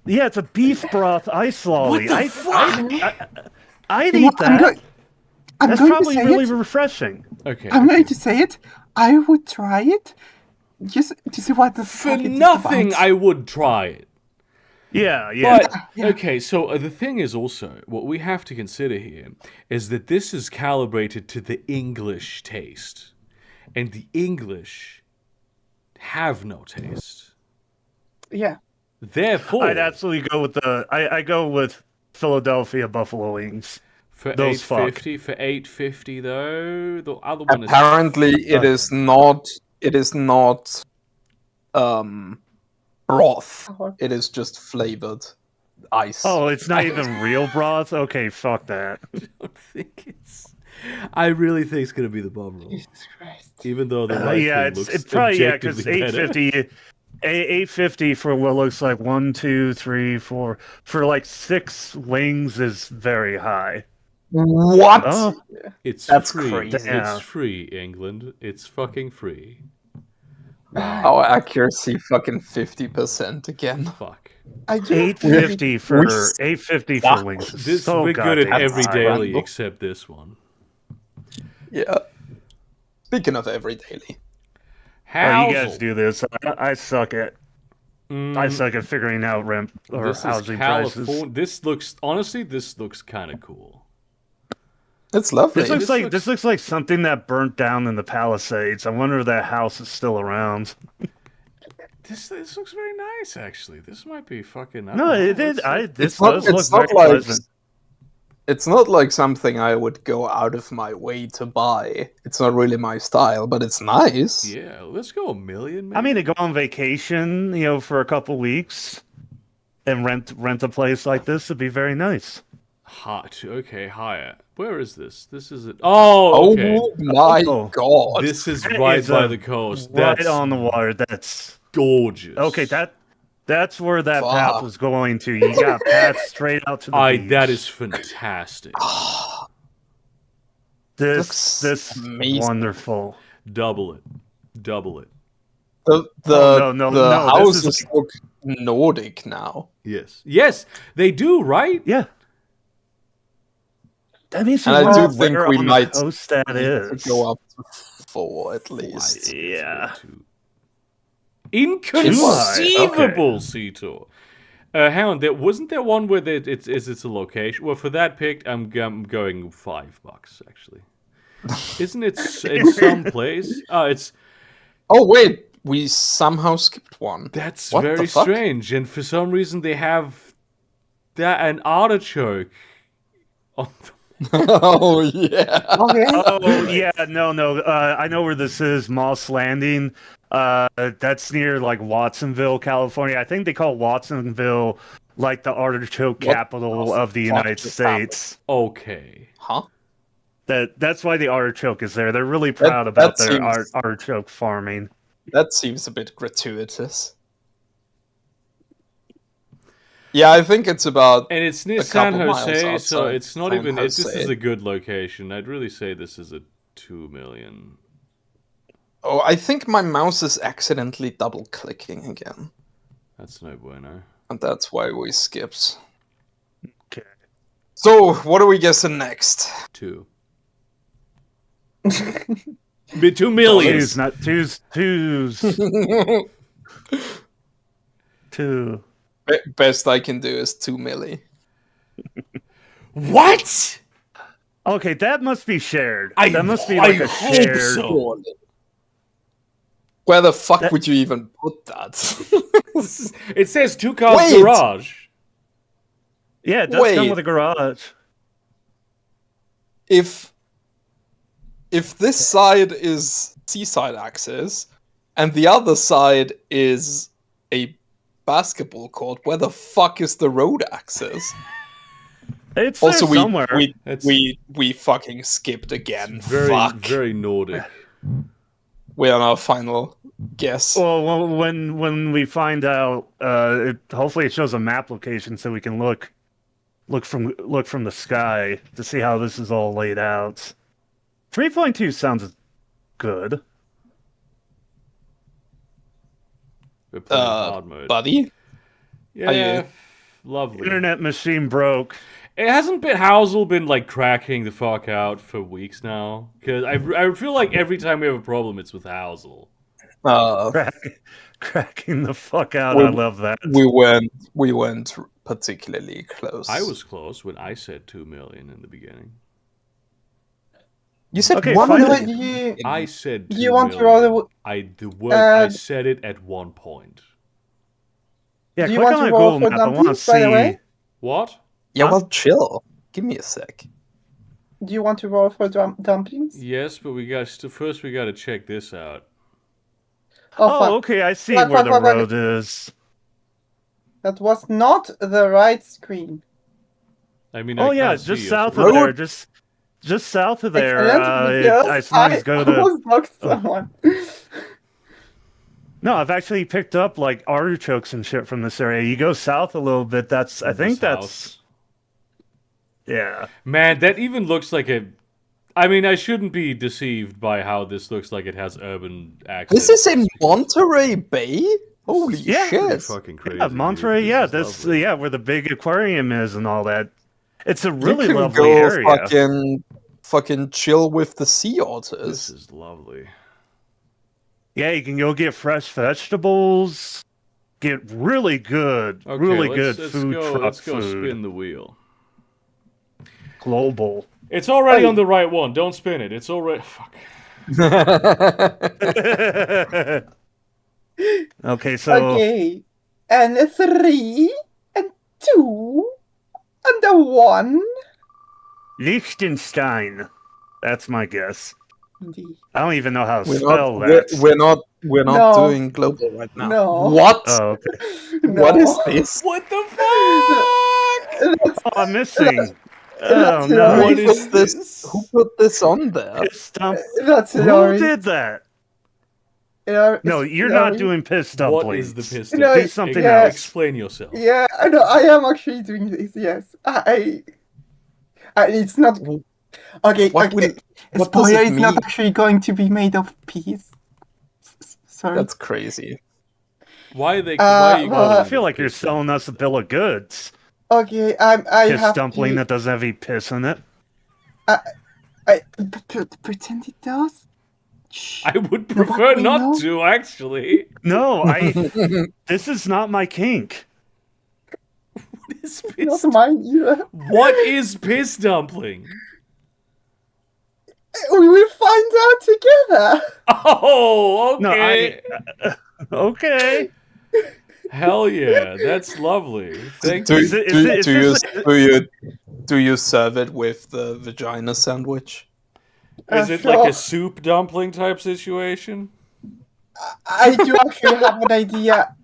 Yeah, it's a beef broth ice lolly. What the fuck? I'd you know, eat that. I'm That's going to probably say really it. refreshing. Okay. I'm going to say it. I would try it just to see what the For fuck it is nothing, about. I would try it. Yeah, yeah. But okay, so the thing is also what we have to consider here is that this is calibrated to the English taste, and the English have no taste. Yeah. Therefore, I'd absolutely go with I go with Philadelphia buffalo wings. for those fuck. $8.50, for $8.50 though, the other one is Apparently, it is not. It is not. Broth. It is just flavored ice. Oh, it's not even real broth. Okay, fuck that. I don't think it's. I really think it's gonna be the bomb roll, Jesus Christ. even though the right Yeah, thing looks it's probably objectively because better. 850 for what looks like 1, 2, 3, 4 for like 6 wings is very high. What? Oh, It's That's free. crazy. Yeah. It's free, England. It's fucking free. Our accuracy fucking 50% again. Fuck. I do 850 for We 850 suck. for wings. Is This so we're good at goddamn every high. daily Scramble. except this one. Yeah. Speaking of every daily. Oh, you guys Housel. do this. I suck at. I suck at figuring out rent or This is housing prices. California. This looks honestly. This looks kind of cool. It's lovely. This looks like something that burnt down in the Palisades. I wonder if that house is still around. This looks very nice, actually. This might be fucking. No, it did. This It's not- does it's look not very like- pleasant. It's not like something I would go out of my way to buy. It's not really my style, but it's nice. Yeah, let's go $1 million. I mean, maybe? to go on vacation, for a couple weeks, and rent a place like this would be very nice. Hot. Okay, higher. Where is this? This is it. Oh, okay. Oh my Oh. god. This is That right is by a- the coast. Right That's on the water. That's gorgeous. okay. That's where that path Fuck. was going to. You got paths straight out to the beach. That is fantastic. Looks This amazing. wonderful. Double it. Double it. The Oh, no, the this is- houses look Nordic now. Yes. Yes, they do, right? Yeah. That means And I do think where we on the might coast that need to is. go up to 4 at least. Yeah. Inconceivable, Cetor. Hang on, wasn't there one where it's a location? Well, for that pick, I'm going $5 actually. Isn't it in some place? It's Oh wait, we somehow skipped one. that's What the very fuck? strange, and for some reason they have an artichoke on Oh yeah. Okay. Oh yeah, no. I know where this is. Moss Landing. That's near like Watsonville, California. I think they call Watsonville like the artichoke What capital the of the fuck United just happened? States. Okay. Huh? That's why the artichoke is there. They're really proud about their artichoke farming. That seems a bit gratuitous. Yeah, I think it's about And it's near a San couple miles Jose, so outside it's not San even. This Jose. is a good location. I'd really say this is a 2 million. Oh, I think my mouse is accidentally double clicking again. That's no bueno. And that's why we skipped. Okay. So, what are we guessing next? 2. Be 2 million. Twos, not twos. Two. Best I can do is 2 milli. What? Okay, that must be shared. I That must be I like a hope shared. so. Where the fuck That- would you even put that? It says 2 cars Wait! garage. Yeah, it does come Wait. with a garage. if this side is seaside access and the other side is a basketball court, where the fuck is the road access? It's Also, there somewhere. we fucking skipped again. Very Fuck. very Nordic. We're on our final guess. Well, when we find out, hopefully it shows a map location so we can look from the sky to see how this is all laid out. 3.2 sounds good. We're playing hard mode. Buddy? Yeah, are you- lovely. Internet machine broke. It hasn't been Housel been like cracking the fuck out for weeks now? Because I feel like every time we have a problem, it's with Housel. Cracking the fuck out. Well, I love that. We weren't particularly close. I was close when I said 2 million in the beginning. You said Okay, 1 finally. million. You, I said 2 you want to million. roll The word I uh, said it at one point. Yeah, Do you click want on to the roll Google for map. I want to dumplings, by the see. way? What? Yeah, Huh? well, chill. Give me a sec. do you want to roll for dumplings? Yes, but we gotta check this out. Oh, Oh, fuck. okay. I see Fuck, where fuck, the fuck, fuck. road is. That was not the right screen. I mean, Oh I yeah, can't just see south you. of there. Road- Just just south of there. Excellent, because I sometimes go to. almost blocked someone. No, I've actually picked up like artichokes and shit from this area. You go south a little bit. That's I think This that's house. yeah. Man, that even looks like a. I mean, I shouldn't be deceived by how this looks like it has urban access. This is in Monterey Bay? Holy Yeah. Pretty shit. fucking crazy. Yeah, Monterey. dude. Yeah, This this is lovely. yeah where the big aquarium is and all that. It's a You really can lovely go area. fucking chill with the sea This otters. is lovely. Yeah, you can go get fresh vegetables. Get really good, Okay, really let's, good let's food go. truck Let's go food. spin the wheel. Global. It's already Hey. on the right one. Don't spin it. It's already. Fuck. Okay, so Okay. And a 3, and 2, and a 1. Liechtenstein. That's my guess. Indeed. I don't even know how to We're spell not, that. we're not No. doing global right now. No. What? Oh, okay. No. What is this? What the fuck? That's, Oh, I'm missing. Oh That's no! right. What Who is put this? this? Who put this on there? Piss dump. that's Who Laurie. did that? No, you're not doing piss dumplings. What is the piss No, dump? Do something yeah. else. Explain yourself. Yeah, I know. I am actually doing this. Yes, I it's not okay. What Okay. will- what does Spoiler, it it's not mean? actually going to be made of peas. Sorry. That's crazy. Why are they? Why are you well, calling I feel it like you're piss dump? selling us a bill of goods. Okay, I Piss have dumpling to. that doesn't have any piss in it. Pretend it does. Shh. I would Nobody prefer will not know. to, actually. No, this is not my kink. What is Not piss? mine either. What is piss dumpling? We will find out together. Oh, No, okay. Okay. Hell yeah, that's lovely. Thank do, you. Is it- is it- is do you serve it with the vagina sandwich? Is it like Sure. a soup dumpling type situation? I do actually have an idea.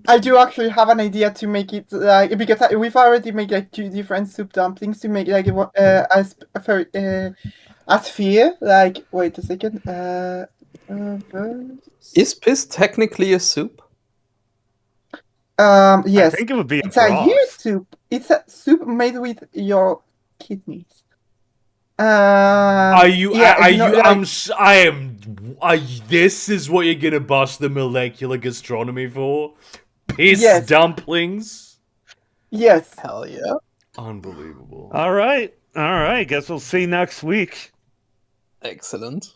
I do actually have an idea to make it like because we've already made like 2 different soup dumplings to make like a sphere. Like wait a second. Is piss technically a soup? Yes, I think it would be a it's a broth. huge soup. It's a soup made with your kidneys. Are you? Yeah, are you know, you? like- I am. This is what you're gonna bust the molecular gastronomy for? Piss Yes. dumplings? Yes. Hell yeah. Unbelievable. All right. Guess we'll see next week. Excellent.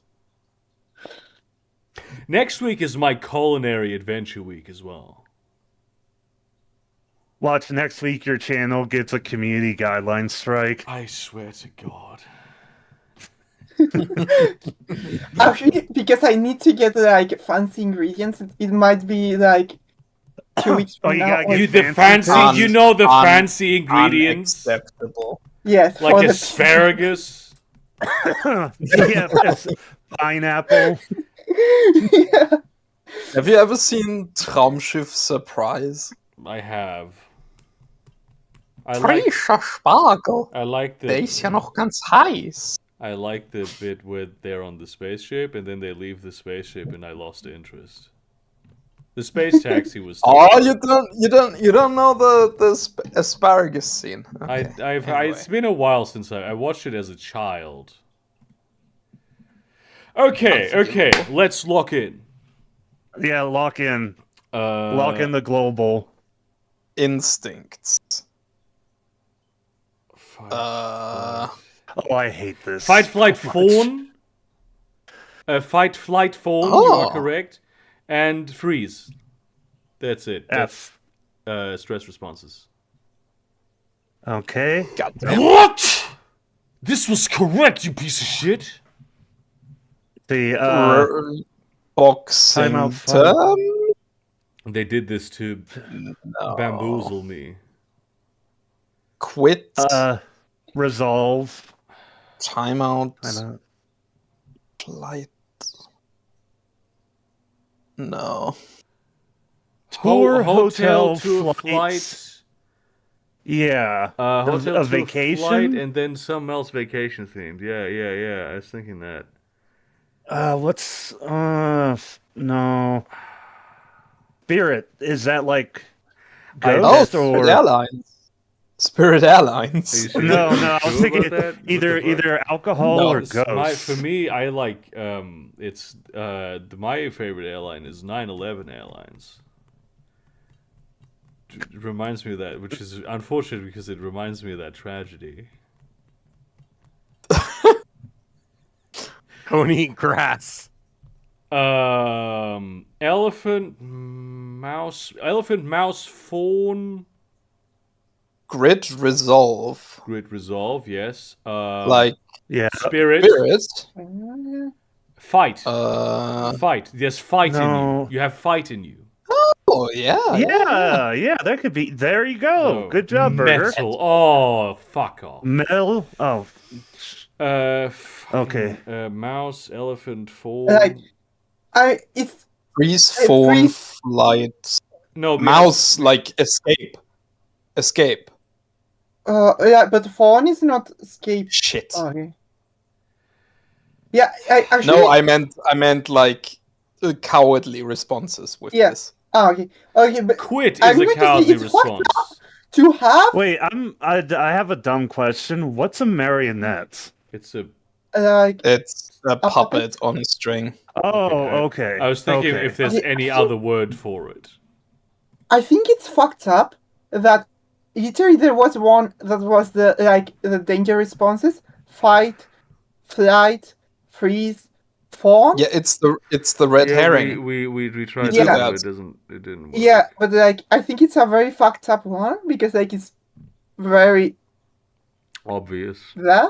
Next week is my culinary adventure week as well. Watch next week. Your channel gets a community guideline strike. I swear to God. Actually, because I need to get like fancy ingredients, it might be like 2 weeks Oh, from you now. gotta or- You the fancy fancy, you know the un- fancy ingredients, Unacceptable. Yes, like for the- asparagus. Yeah, that's pineapple. Yeah. Have you ever seen Traumschiff Surprise? I have. I like. Frischer Spargel. I like Der the. ist ja noch ganz heiß. I like the bit where they're on the spaceship and then they leave the spaceship and I lost interest. The space taxi was. Oh, you don't know the asparagus scene. Okay. Anyway. It's been a while since I watched it as a child. Okay, let's lock in. Yeah, lock in Uh, the global. Instincts. Fight, Oh, I hate this. fight, flight, so much. fawn. Fight, flight, fawn. You are Oh. correct. And freeze. That's it. F. That's stress responses. Okay. Goddamn. What? This was correct, you piece of shit. The Boxing Timeout fight. term? They did this to No. bamboozle me. Quit. resolve. Timeout. I don't. Flight. No. Tour, Hotel hotel, to a flights. flight. Yeah. Hotel a to vacation? flight, and then something else vacation themed. Yeah. I was thinking that. What's no. Spirit, is that like Oh, Ghost Spirit or Airlines. Spirit Are you Airlines. sure? no, Are you I was sure thinking about that? What the either fuck? alcohol No, or It's Ghost. for me, I like it's my favorite airline is 9/11 Airlines. It reminds me of that, which is unfortunate because it reminds me of that tragedy. Don't eat grass. Elephant, mouse, fawn, Grid Resolve. grid resolve, yes. Like Yeah. Spirit, Spirit. fight, Uh, fight. There's fight in you. No. You have fight in you. oh yeah. Yeah, that could be. There you go. Oh, Good job, Burger. metal. Oh, fuck off. Metal. Oh, Fucking, okay. mouse, elephant, Like, fawn. it's Freeze, Hey, phone, freeze. flight, No, mouse, like escape. Escape. yeah, but phone is not escape. Shit. Okay. Yeah, actually. No, I meant like cowardly responses with Yeah. this. Okay, but Quit I'm is a going to say cowardly it's fucked response. to have Wait, I have a dumb question. What's a marionette? It's a. like It's a puppet? puppet on a string. Oh, okay. I was thinking okay. if there's Okay, any I think- other word for it. I think it's fucked up that literally there was one that was the danger responses: fight, flight, freeze, fawn. Yeah, it's the red herring. We tried Yeah. that, but it didn't work. Yeah, but I think it's a very fucked up one because it's very Obvious. that.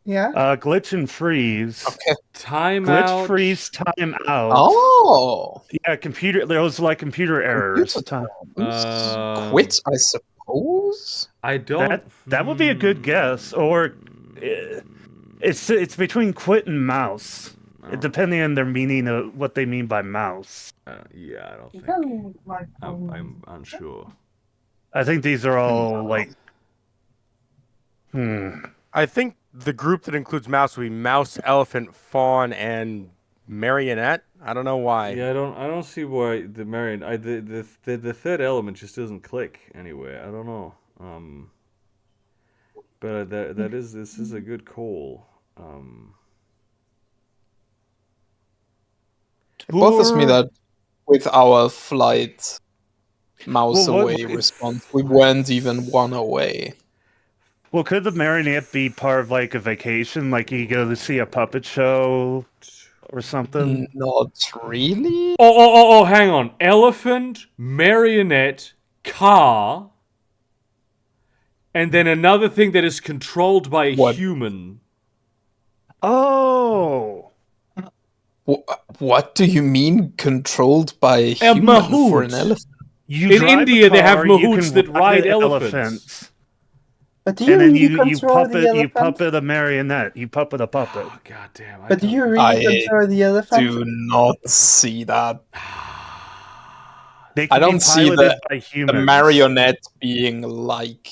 Yeah. Glitch and freeze. Okay. Timeout. Glitch, freeze, time out. Oh. Yeah, computer. There was like computer errors. Quit, I suppose. I don't. That would be a good guess. Or it's between quit and mouse, depending on their meaning of what they mean by mouse. Yeah, I don't think. I'm unsure. I think these are all like. I think the group that includes mouse would be mouse, elephant, fawn, and marionette. I don't know why. Yeah, I don't see why the the third element just doesn't click anywhere. I don't know. But this is a good call. It bothers me that with our flight mouse Well, away response, we weren't even one away. Well, could the marionette be part of like a vacation? Like you go to see a puppet show or something? Not really. Oh, hang on. Elephant, marionette, car, and then another thing that is controlled by a human. Oh. What do you mean controlled by a human mahout. for an elephant? In India, they have mahouts that ride elephants. But do you And then really you control the elephant? puppet a marionette. You puppet a puppet. Oh, God damn. But do you really control the elephant? Do not see that. They I can don't be see piloted by humans. the marionette being like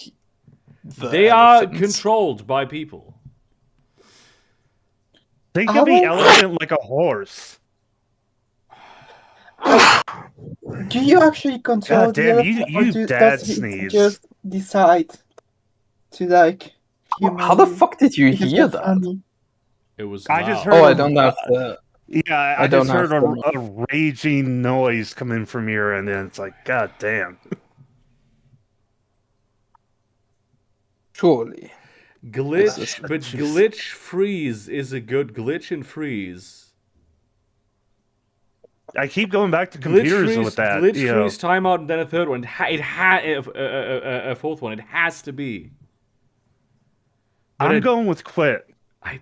the They are elephants. controlled by people. Think of the elephant like a horse. Do you actually control God the damn, elephant? you or dad does it sneeze. just decide to like How the fuck did you because hear they're that? funny? It was I just loud. heard Oh, I don't have the. Yeah, I don't just heard have a raging noise coming from your end, and it's like, God damn. Surely. Glitch, but glitch freeze is a good glitch and freeze. I keep going back to Glitch computers freeze, with that. glitch you know. freeze, timeout, and then a third one. A fourth one. It has to be. But I'm going with quit. I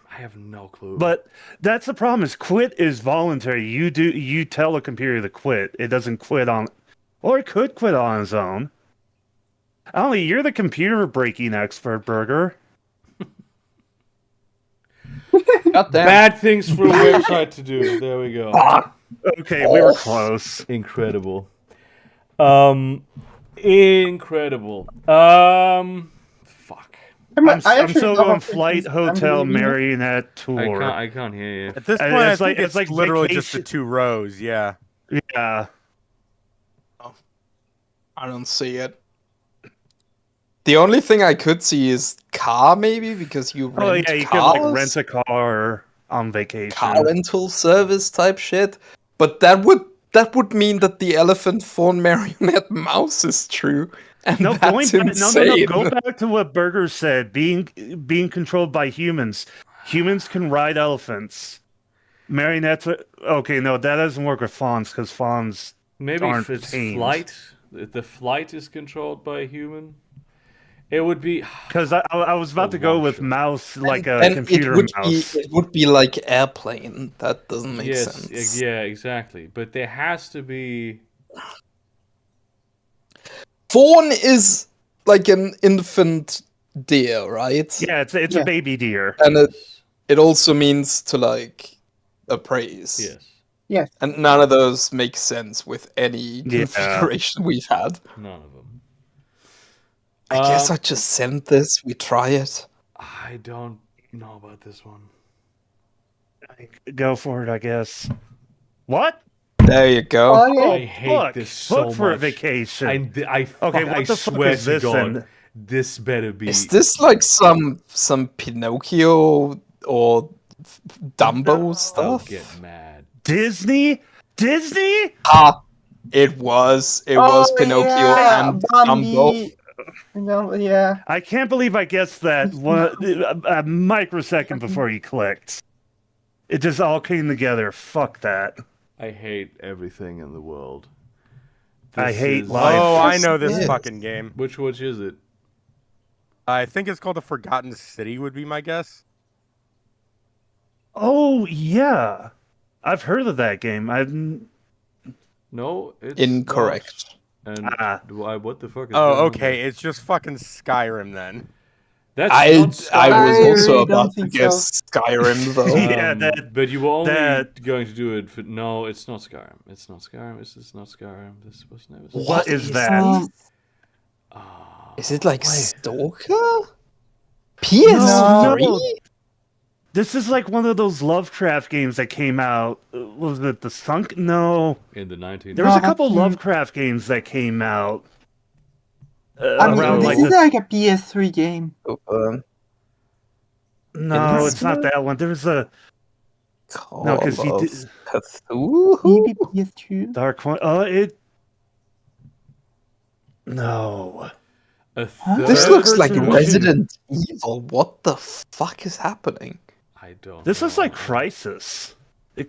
have no clue. But that's the problem. Is quit is voluntary. You tell a computer to quit. It doesn't quit on, or it could quit on its own. Ollie, you're the computer breaking expert, Burger. Bad things for a website to do. There we go. Okay, we were close. Incredible. Incredible. Fuck. I'm actually still love going a flight, Christmas hotel, family. marionette tour. I can't hear you. At this And point, I it's like- think it's it's like literally just the vacation- 2 rows. Yeah. Yeah. I don't see it. The only thing I could see is car, maybe, because you rent Oh yeah, you cars, could like rent a car on vacation. car rental service type shit. But that would mean that the elephant fawn marionette mouse is true, and No, that's no, insane. go back to what Burger said. Being controlled by humans. Humans can ride elephants. Marionettes. Okay, no, that doesn't work with fawns because fawns Maybe aren't if it's tamed. flight, if the flight is controlled by a human, it would be. Because I was about to go with long shot. mouse, like a And computer mouse. it would be like airplane. That doesn't make Yes, sense. yeah, exactly. But there has to be. Fawn is like an infant deer, right? Yeah, it's Yeah. a baby deer. And it also means to like appraise. Yes, And none of those make sense with any Yeah. configuration we've had. none of them. I guess I just send this, we try it. I don't know about this one. Go for it, I guess. What? There you go. Oh, yeah. I hate this so book for a much. vacation. I Okay, I what the fuck swear is to this God, then? this better be. Is this like some Pinocchio or Dumbo I'll stuff? get mad. Disney? Disney? Ah, it was Pinocchio yeah, and Dumbo. Bambi. No, yeah. I can't believe I guessed that a microsecond before you clicked. It just all came together. Fuck that. I hate everything in the world. I This hate is- life. Oh, I Yes, know this yes. fucking game. Which is it? I think it's called the Forgotten City. Would be my guess. Oh, yeah. I've heard of that game. No, it's Incorrect. not. And what the fuck is Oh, going on okay. here? It's just fucking Skyrim then. That's I not was Skyrim. also really about don't to think so. guess Skyrim though. Yeah, that- but you were only that- going to do it for. No, it's not Skyrim. It's not Skyrim. This is not Skyrim. This was never. What is that? Ah. Is it like Wait. Stalker? PS3? No. This is like one of those Lovecraft games that came out. Was it the Sunk? No. In the 19. There was a No, couple that's- Lovecraft games that came out. I mean, around this like is the... like a PS3 game. No, it's not that one. There was a Call because he of did Cthulhu? Maybe PS2. Dark One. No. A This third looks like person Resident Evil. What the fuck is happening? I don't. This know. looks like Crisis. I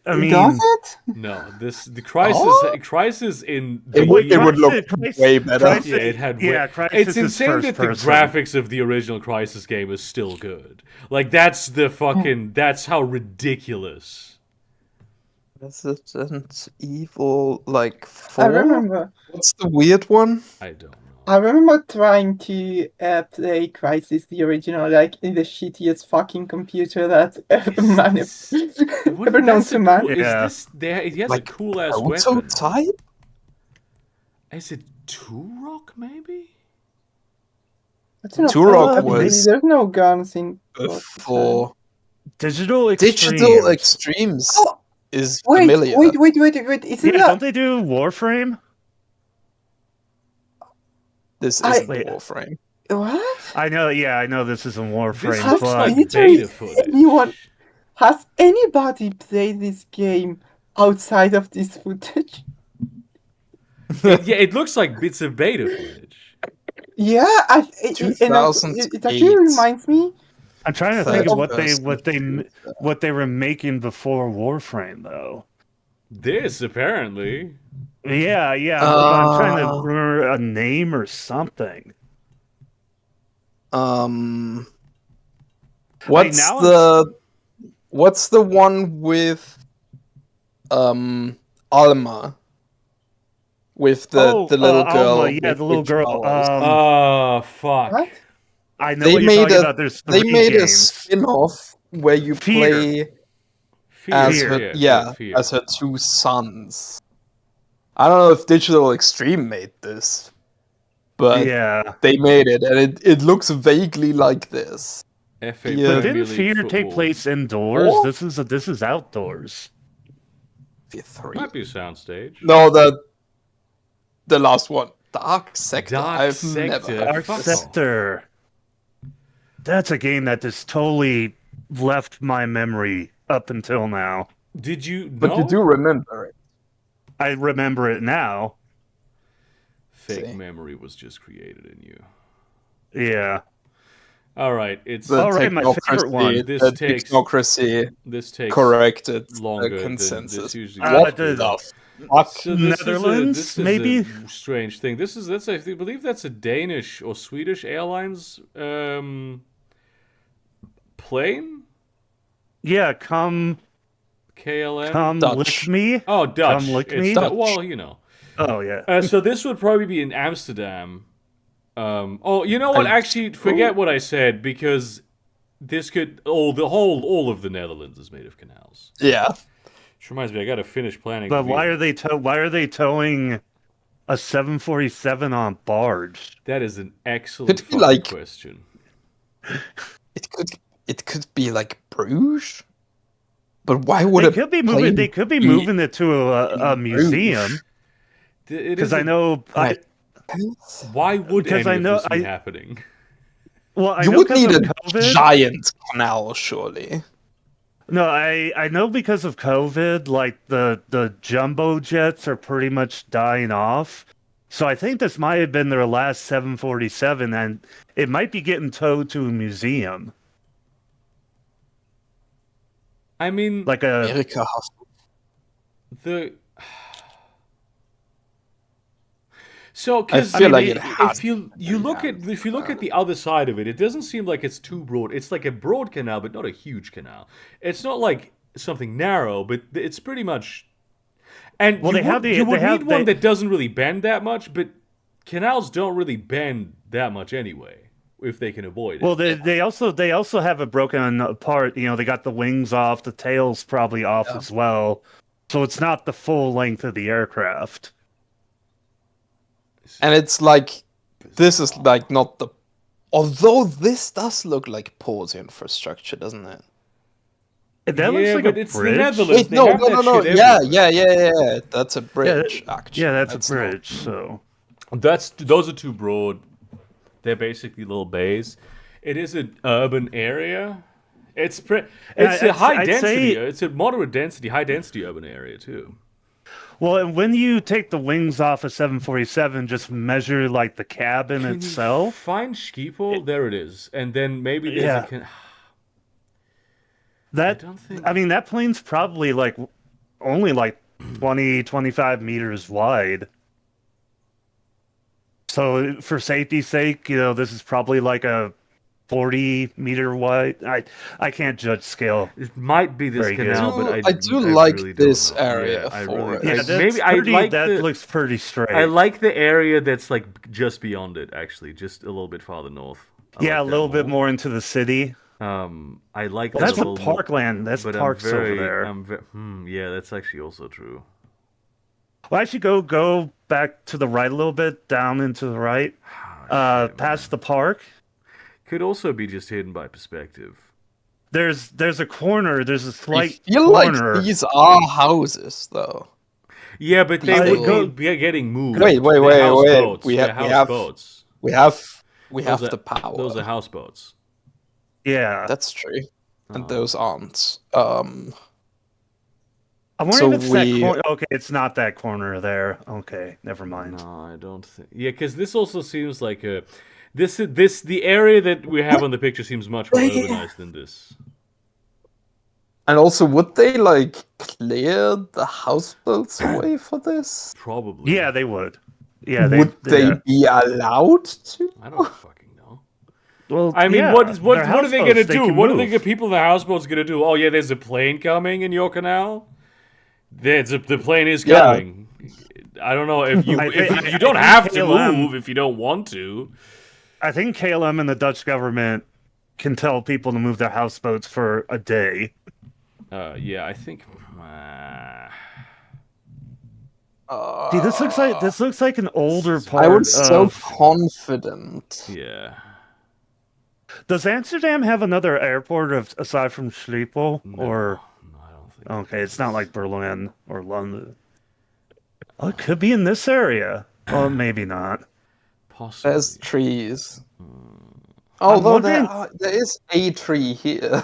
Does mean, it? No, the Crisis. Oh? Crisis in. It would look Crisis- way better. Crisis- Yeah, it had. yeah, way- Crisis it's is insane first that the person. graphics of the original Crisis game is still good. Like that's the fucking. That's how ridiculous. Resident Evil, like I 4? remember. What's the weird one? I don't know. I remember trying to play Crisis, the original, like in the shittiest fucking computer that man Is- ever known that's to a man. cool- Yeah. Is this there? It has Like a cool ass weapon. Prototype? Is it Turok maybe? That's not Turok bad, really. was- There's no guns in. For Digital Extremes. Digital Extremes Oh, is Wait, familiar. wait. Isn't Yeah, that? don't they do Warframe? This I- isn't Wait. Warframe. What? I know this isn't This Warframe, looks but like literally beta footage. anyone- Has anybody played this game outside of this footage? Yeah, it looks like bits of beta footage. Yeah, and also, it 2008. actually reminds me. I'm trying to think of what Third-person they were making before Warframe though. This apparently. Yeah, I'm trying to remember a name or something. What's now what's the one with Alma? With the little girl. Alma, yeah, with the little witch girl. powers. Oh fuck. What? I know They what you're made talking a- about. There's they three made a games. spin-off where you Fear. play Fear, as Fear, her, Fear. as her two sons. I don't know if Digital Extreme made this, but Yeah. they made it, and it looks vaguely like this. FA Yeah. But Premier didn't League Fear take football. place indoors? Or- This is outdoors. The 3? Might be a soundstage. No, the last one, Dark Sector. Dark I've Sector. never. Dark fuck off. Sector. That's a game that just totally left my memory up until now. Did you know? But you do remember it. I remember it now. Fake See. memory was just created in you. Yeah. All right, it's The All right, my favorite one. technocracy- This the takes- technocracy this takes corrected longer the than consensus. this usually. What the- the fuck? So this Netherlands, is a maybe? strange thing. That's I believe that's a Danish or Swedish Airlines plane. Yeah, come KLM. Dutch. lick me. Oh, Dutch. Come lick It's me? Du- well, you know. Oh yeah. So this would probably be in Amsterdam. Oh, you know what? I- Actually, forget what I said because this could. All of the Netherlands is made of canals. Yeah. Which reminds me, I got to finish planning. But the why video. are they towing a 747 on barge? That is an excellent Could be fucking like- question. It could be like Bruges. But why would They it could be moving. They could be moving it to a museum because I know. Right. Why would Because any I know- of this be I- happening? Well, I You know would 'cause need of a COVID. giant canal, surely. No, I know because of COVID, like the jumbo jets are pretty much dying off. So I think this might have been their last 747, and it might be getting towed to a museum, I mean, like a. America has the. So, I because feel like it has if you look at the other side of it, it doesn't seem like it's too broad. It's like a broad canal, but not a huge canal. It's not like something narrow, but it's pretty much. And Well, you they have would, the- you would they have need one the- that doesn't really bend that much, but canals don't really bend that much anyway, if they can avoid it. Well, they also have it broken apart. You know, they got the wings off, the tail's probably off as well, so it's not the full length of the aircraft. And it's like, this is like not the. Although this does look like port infrastructure, doesn't it? That looks like but a it's the bridge. Netherlands. Wait, They no, have no, that no, no. shit Yeah, everywhere. yeah. That's a bridge, actually. Yeah, that's a not- bridge. So Those are too broad. They're basically little bays. It is an urban area. It's I'd a high say- density. It's a moderate density, high density urban area too. well, and when you take the wings off a 747, just measure like the cabin Can you itself. find Schiphol? There it is. And then maybe there's Yeah. That don't think- I mean, that plane's probably like only like 20, 25 meters wide. So for safety's sake, you know, this is probably like a 40-meter wide. I can't judge scale. It might be this Very good. canal, but I do like really don't this know. area I for really, it. Yeah, I- that's maybe pretty, I like that the, looks pretty straight. I like the area that's like just beyond it, actually, just a little bit farther north. I yeah, like a that little bit more into the city. I like Well, that that's a what little more, parkland. That's but parks over there. Yeah, that's actually also true. Well, I should go back to the right a little bit, down into the right, past the park. Could also be just hidden by perspective. There's a corner. There's a I slight feel corner. like these are houses, though. Yeah, but they I would go- be getting moved. Wait, They're wait. houseboats. We They're have houseboats. we have Those are- the power. Those are houseboats. Yeah, That's true. And Oh. those aren't. I wonder So if it's we- that corner. Okay, it's not that corner there. Okay, never mind. No, I don't think. Yeah, because this also seems like a. The area that we have on the picture seems much more urbanized than this. And also, would they like clear the houseboats away for this? Probably. Yeah, they would. Yeah, Would they yeah. be allowed to? I don't fucking know. Well, I mean, yeah, what they're are they gonna houseboats, they do? can What are move. the people in the houseboats gonna do? Oh yeah, there's a plane coming in your canal. The plane is Yeah. coming. I don't know if you I if think- you don't I have think to KLM move if you don't want to. I think KLM and the Dutch government can tell people to move their houseboats for a day. Yeah, I think. See, this looks like an older part I was so of. confident. Yeah. Does Amsterdam have another airport aside from Schiphol? No, Or no, I don't think. okay, it's not like Berlin or London. Oh, it could be in this area. Well, maybe not. Possibly. There's trees. Although wondering- there is a tree here.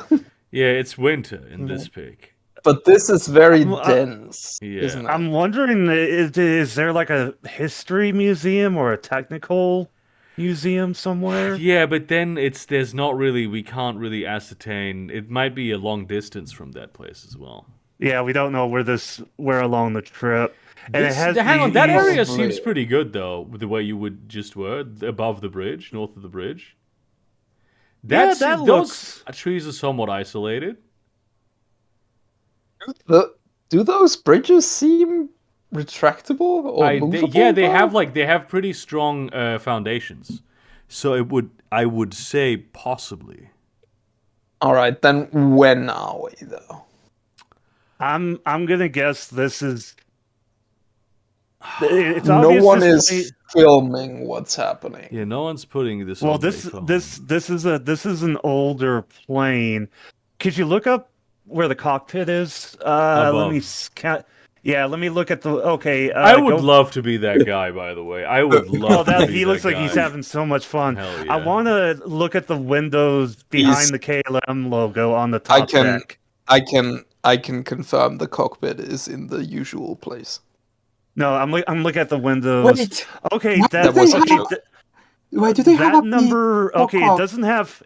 Yeah, it's winter in this pic. But this is very I'm- dense, Yeah. isn't it? I'm wondering, is there like a history museum or a technical museum somewhere? Yeah, but then there's not really, we can't really ascertain. It might be a long distance from that place as well. Yeah, we don't know where along the trip. And it has Hang on, the- that the- area Probably. seems pretty good though, with the way you would just were above the bridge, north of the bridge. Yeah, that those looks. trees are somewhat isolated. Do those bridges seem retractable or movable? They though? have pretty strong foundations. So I would say possibly. All right, then when are we though? I'm gonna guess this is. It's No obvious one this is filming what's happening. Yeah, no one's putting this. Well, on this their phone. this is an older plane. Could you look up where the cockpit is? Let me count. Yeah, let me look at the. Okay, I would love to be that guy. By the way, I would love. Oh, to be he looks that like he's guy. having so much fun. Hell yeah. I want to look at the windows behind the KLM logo on the I top can- deck. I can confirm the cockpit is in the usual place. No, I'm looking at the windows. Wait, Okay, What that do was they okay. have? why do they have That a number. big Okay, pop-up?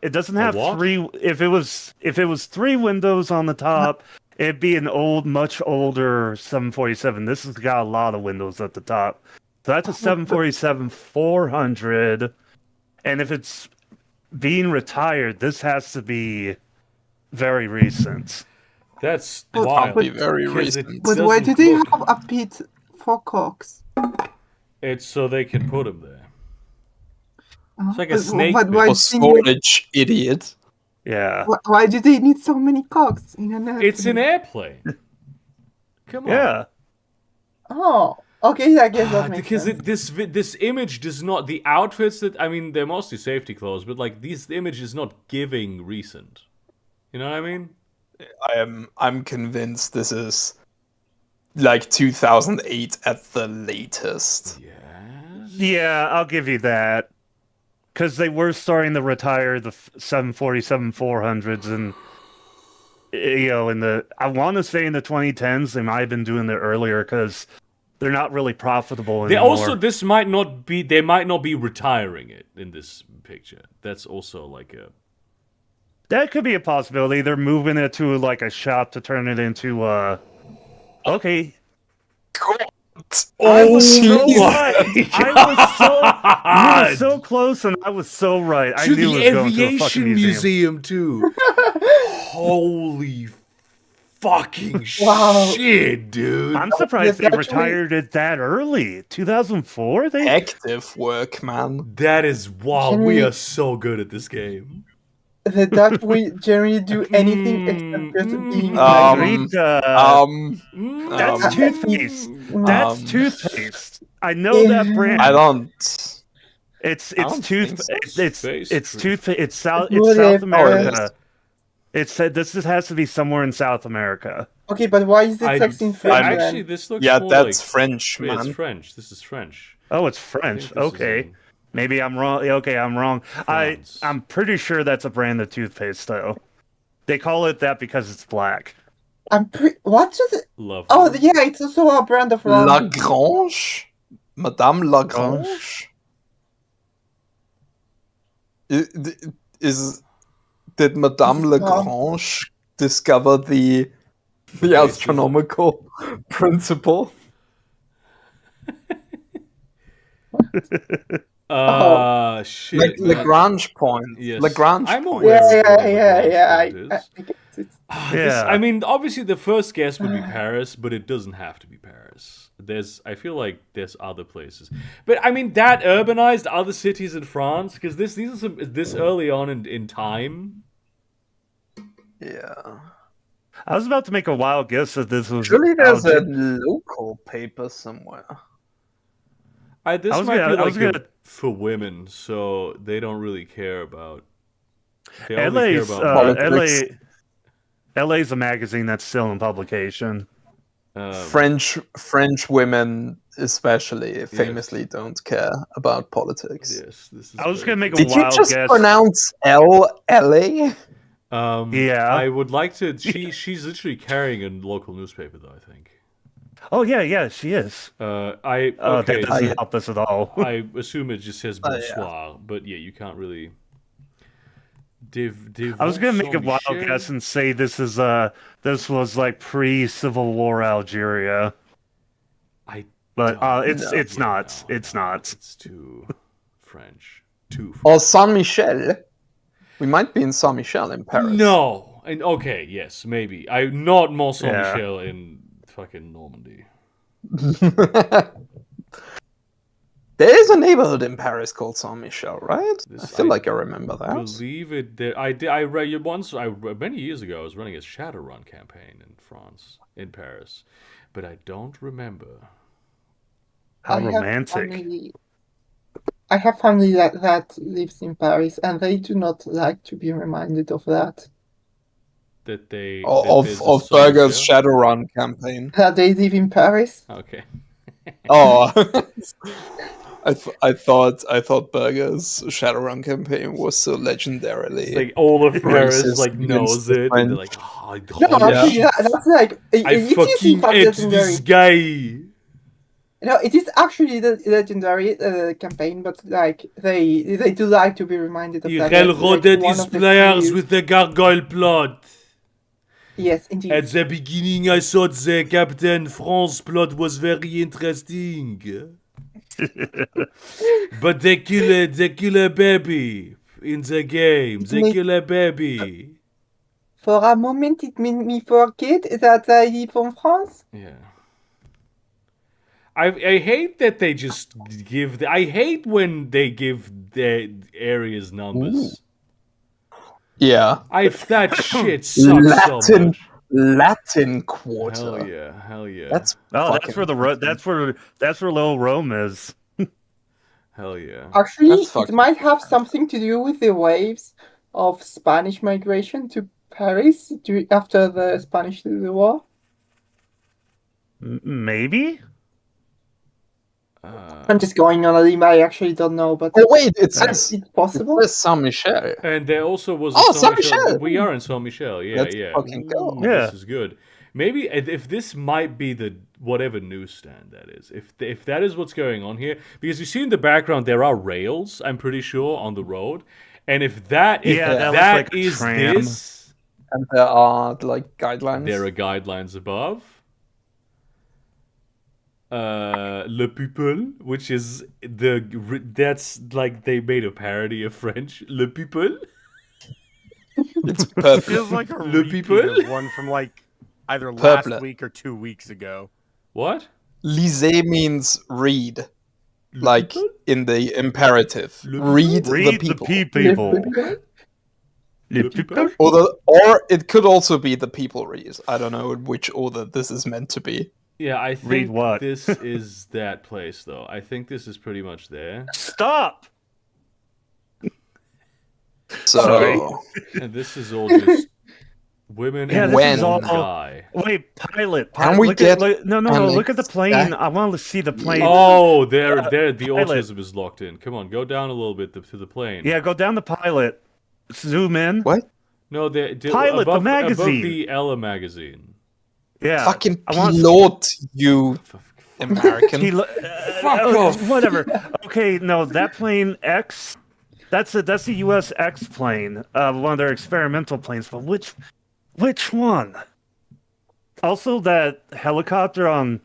it doesn't have what? three. If it was three windows on the top, it'd be an much older 747. This has got a lot of windows at the top. So that's a 747-400, and if it's being retired, this has to be very recent. That's But- wild. Be very 'cause it recent. But why do doesn't they look- have a pit for cocks? It's so they can put them there. It's like a But- snake but pit. why For do they need- storage, idiot. Yeah, why do they need so many cocks in an airplane? It's an airplane. Come on. yeah. Oh, okay, I guess that makes Because sense. this image does not, the outfits that, I mean, they're mostly safety clothes, but like this image is not giving recent. You know what I mean? I'm convinced this is like 2008 at the latest. Yes. Yeah, I'll give you that. Because they were starting to retire the 747-400s, and I want to say in the 2010s, they might have been doing it earlier because they're not really profitable They anymore. also, they might not be retiring it in this picture. That's also like a, That could be a possibility. They're moving it to like a shop to turn it into Okay. I was so right. You were so close, and I was so right. I to knew the it was going to a fucking aviation museum. museum too. Holy fucking Wow. shit, dude. I'm surprised they That's retired it that early. 2004. They Active work, man. That is wow. Can We we- are so good at this game. The Dutch we generally do anything except just being Margarita. That's Um, toothpaste. Mm, That's um, toothpaste. I know that brand. I don't. It's I don't think toothpaste. so. It's toothpaste. It's South Whatever. America. This has to be somewhere in South America. Okay, but why is it text in French? Actually, then? this looks Yeah, more that's like, French, yeah, it's man. French. This is French. Oh, it's I French. think this is Okay. in Maybe I'm wrong. Okay, I'm wrong. France. I'm pretty sure that's a brand of toothpaste, though. They call it that because it's black. What is it? Lovely. Oh, yeah, it's also a brand of rum. Lagrange? Madame Lagrange? Did Madame This is Lagrange discover the astronomical principle? Shit. Like man. Lagrange point. Yes. Lagrange I'm point. aware. Yeah, of what yeah. Lagrange point is. I get it. Yeah. I mean, obviously, the first guess would be Paris, but it doesn't have to be Paris. I feel like there's other places, but I mean, that urbanized other cities in France because these are this early on in time. Yeah. I was about to make a wild guess that this was. Surely there's a Alge- local paper somewhere. This I was might gonna- be I was like gonna- for women, so they don't really care about. They only care LA's about politics. LA's a magazine that's still in publication. French women especially famously don't care about politics. Yes, this is. I was very gonna make a true. Did you wild just guess. pronounce LA? Yeah. I would like to. She's literally carrying a local newspaper, though. I think. Oh yeah, she is. Okay. That doesn't I- help us at all. I assume it just says yeah. bonsoir, but yeah, you can't really. I was gonna make a wild guess and say this was like pre-Civil War Algeria, but it's not. It's not. It's too French. Too. Or Saint Michel. We might be in Saint Michel in Paris. No. And okay, yes, maybe. Not Mont Saint Yeah. Michel in fucking Normandy. There is a neighborhood in Paris called Saint Michel, right? I feel I like I remember that. Believe it. I read it once. Many years ago. I was running a Shadowrun campaign in France, in Paris, but I don't remember. How I have romantic. I have family that lives in Paris, and they do not like to be reminded of that. That they Of Berger's Shadowrun campaign. That they live in Paris. Okay. Oh, I thought Berger's Shadowrun campaign was so legendarily. It's like all of Paris Racist like knows against the it, and they're French. like, oh, No, Yeah. actually, that's like I it is in fucking fact ate legendary. this guy. No, it is actually the legendary campaign, but like they do like to be reminded of He that. That's, like, railroaded one his of the players few- with the gargoyle plot. Yes, indeed. At the beginning, I thought the Captain France plot was very interesting. But they kill a baby in the game. They kill a baby. For a moment, it made me forget that I live from France. Yeah. I hate that they just give. I hate when they give the areas numbers. Yeah. That shit sucks so much. Latin Quarter. Hell yeah, hell yeah. That's That's where little Rome is. Hell yeah. Actually, That's it fucking might have something to do with the waves of Spanish migration to Paris after the Spanish Civil War. Maybe. I'm just going on a limb. I actually don't know, but Oh wait, it says it's possible. Saint Michel. And there also was Oh, a Saint Saint-Michel! We are in Saint Michel. Yeah, Let's yeah. fucking go. Ooh, Yeah. This is good. Maybe if this might be the whatever newsstand that is. If that is what's going on here, because you see in the background there are rails. I'm pretty sure on the road, and if that That looks that like a is tram. this, And there are like guidelines. there are guidelines above. Le People, which is that's like they made a parody of French. Le People. It's perfect. Feels like a Le repeat people? of one from like either last Peuple. week or 2 weeks ago. What? Liser means read, like people? in the imperative. Le people? Read, Read the the people. people. Le People? Or it could also be the people read. I don't know in which order this is meant to be. Yeah, I think Read what? this is that place, though. I think this is pretty much there. Stop. So Sorry. And this is all just women Yeah, and this When? is all. guy. Wait, pilot. Can we look get no, an look at the plane. exact- I want to see the plane. Oh, there, the pilot. autism is locked in. Come on, go down a little bit to the plane. Yeah, go down the pilot. Zoom in. what? No, Pilot, the above magazine. the Ella magazine. Yeah. Fucking I want- pilot, you American. Fuck off. Whatever. Okay, no, that plane X. That's the U.S. X plane. One of their experimental planes. But which one? Also, that helicopter on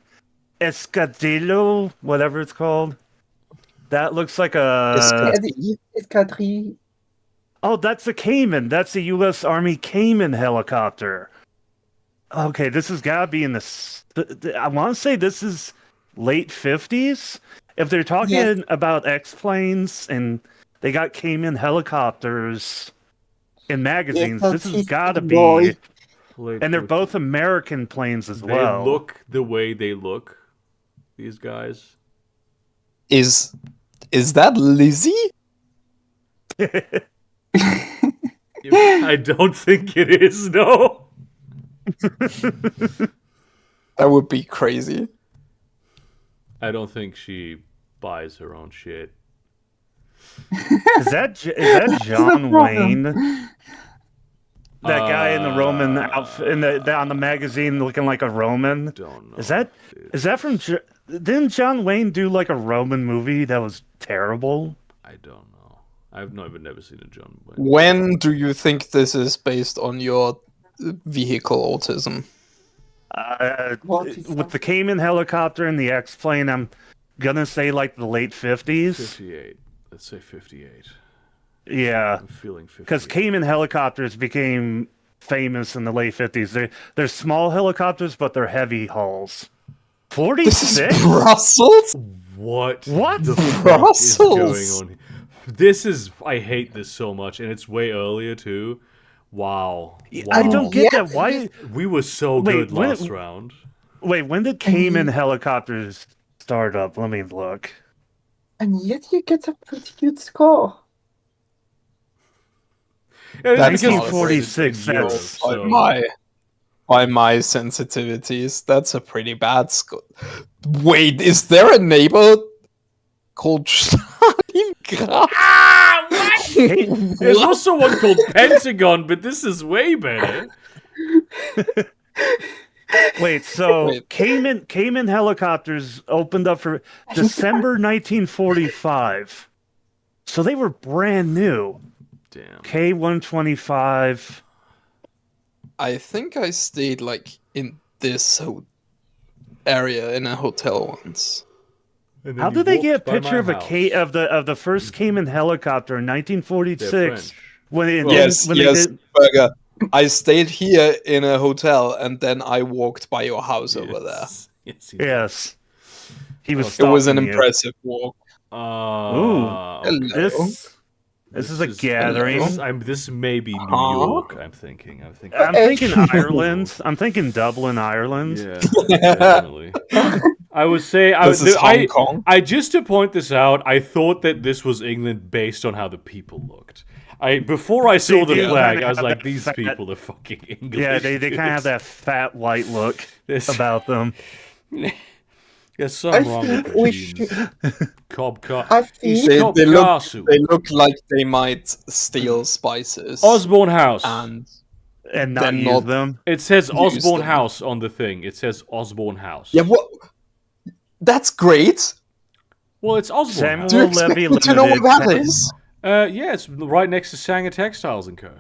Escadillo, whatever it's called. That looks like a. Escadrille. Oh, that's a Cayman. That's a U.S. Army Cayman helicopter. Okay, this has got to be in the. I want to say this is late 50s. If they're talking Yes. about X-planes and they got Cayman helicopters in magazines, Yes, this has she's got to boy. be And they're both American planes as well. They look the way they look. These guys. Is that Lizzie? I don't think it is. No. That would be crazy. I don't think she buys her own shit. Is that John Wayne? That guy in the Roman outfit on the magazine looking like a Roman? Don't know. Is that from? Didn't John Wayne do like a Roman movie that was terrible? I don't know. I've never seen a John Wayne. When do you think this is based on your vehicle autism? With the Cayman helicopter and the X-plane, I'm gonna say like the late 50s. 58. Let's say 58. Yeah, I'm feeling 58. because Cayman helicopters became famous in the late 50s. They're small helicopters, but they're heavy hulls. 46? This is Brussels? What? What? The fuck Brussels? is going on here? This is... I hate this so much, and it's way earlier, too. Wow. I don't get that. Why? We were so good last round. Wait, when did Cayman helicopters start up? Let me look. And yet you get a pretty good score. Yeah, That's because 1946. it's That's By my sensitivities, that's a pretty bad score. Wait, is there a neighbor called Stalingrad? Ah, what? There's also one called Pentagon, but this is way better. Wait, so Cayman helicopters opened up for December 1945. So they were brand new. Damn. K-125. I think I stayed like in this area in a hotel once. How did they get a picture of the first Cayman helicopter in 1946? Yes, Burger. I stayed here in a hotel, and then I walked by your house over there. Yes. He was. It was an stalking you. impressive walk. Ooh, Hello. This is a gathering. This may be New York. I'm thinking Ireland. I'm thinking Dublin, Ireland. Yeah, definitely. I would say Hong Kong. I just to point this out, I thought that this was England based on how the people looked. Before I saw the flag, I was like, these people are fucking English. Yeah, they kind of have that fat white look about them. There's something wrong with the jeans. They look like they might steal spices. Osborne House. And not use them. It says Osborne House on the thing. It says Osborne House. Yeah, what? That's great. Well, it's Osborne House. Do you expect me to know what that is? Yeah, it's right next to Sanger Textiles and Co.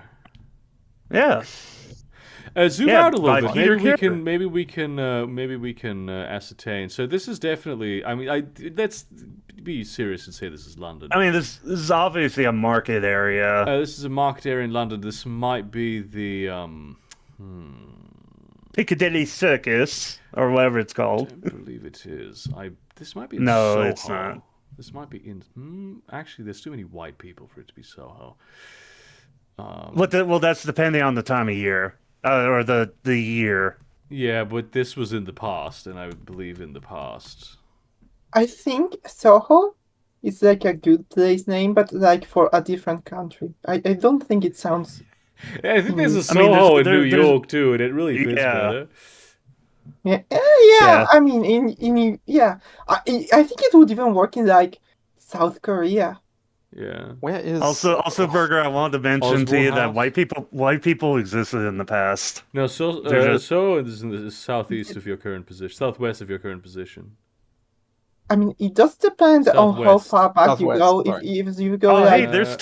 Yeah. Zoom out a little bit. Maybe we can ascertain. So this is definitely. I mean, let's be serious and say this is London. I mean, this is obviously a market area. This is a market area in London. This might be the Piccadilly Circus or whatever it's called. I don't believe it is. This might be in no, Soho. it's not. This might be in. Actually, there's too many white people for it to be Soho. Well, that's depending on the time of year or the year. Yeah, but this was in the past, and I believe in the past. I think Soho is like a good place name, but like for a different country. I don't think it sounds. Yeah, I think there's a Soho in New York too, and it really fits better. Yeah. I mean, I think it would even work in like South Korea. Yeah. Where is also Burger? I wanted to mention to you that white people existed in the past. No, so is in the southeast of your current position, southwest of your current position. I mean, it does depend on how far back you go. If you go, hey, there's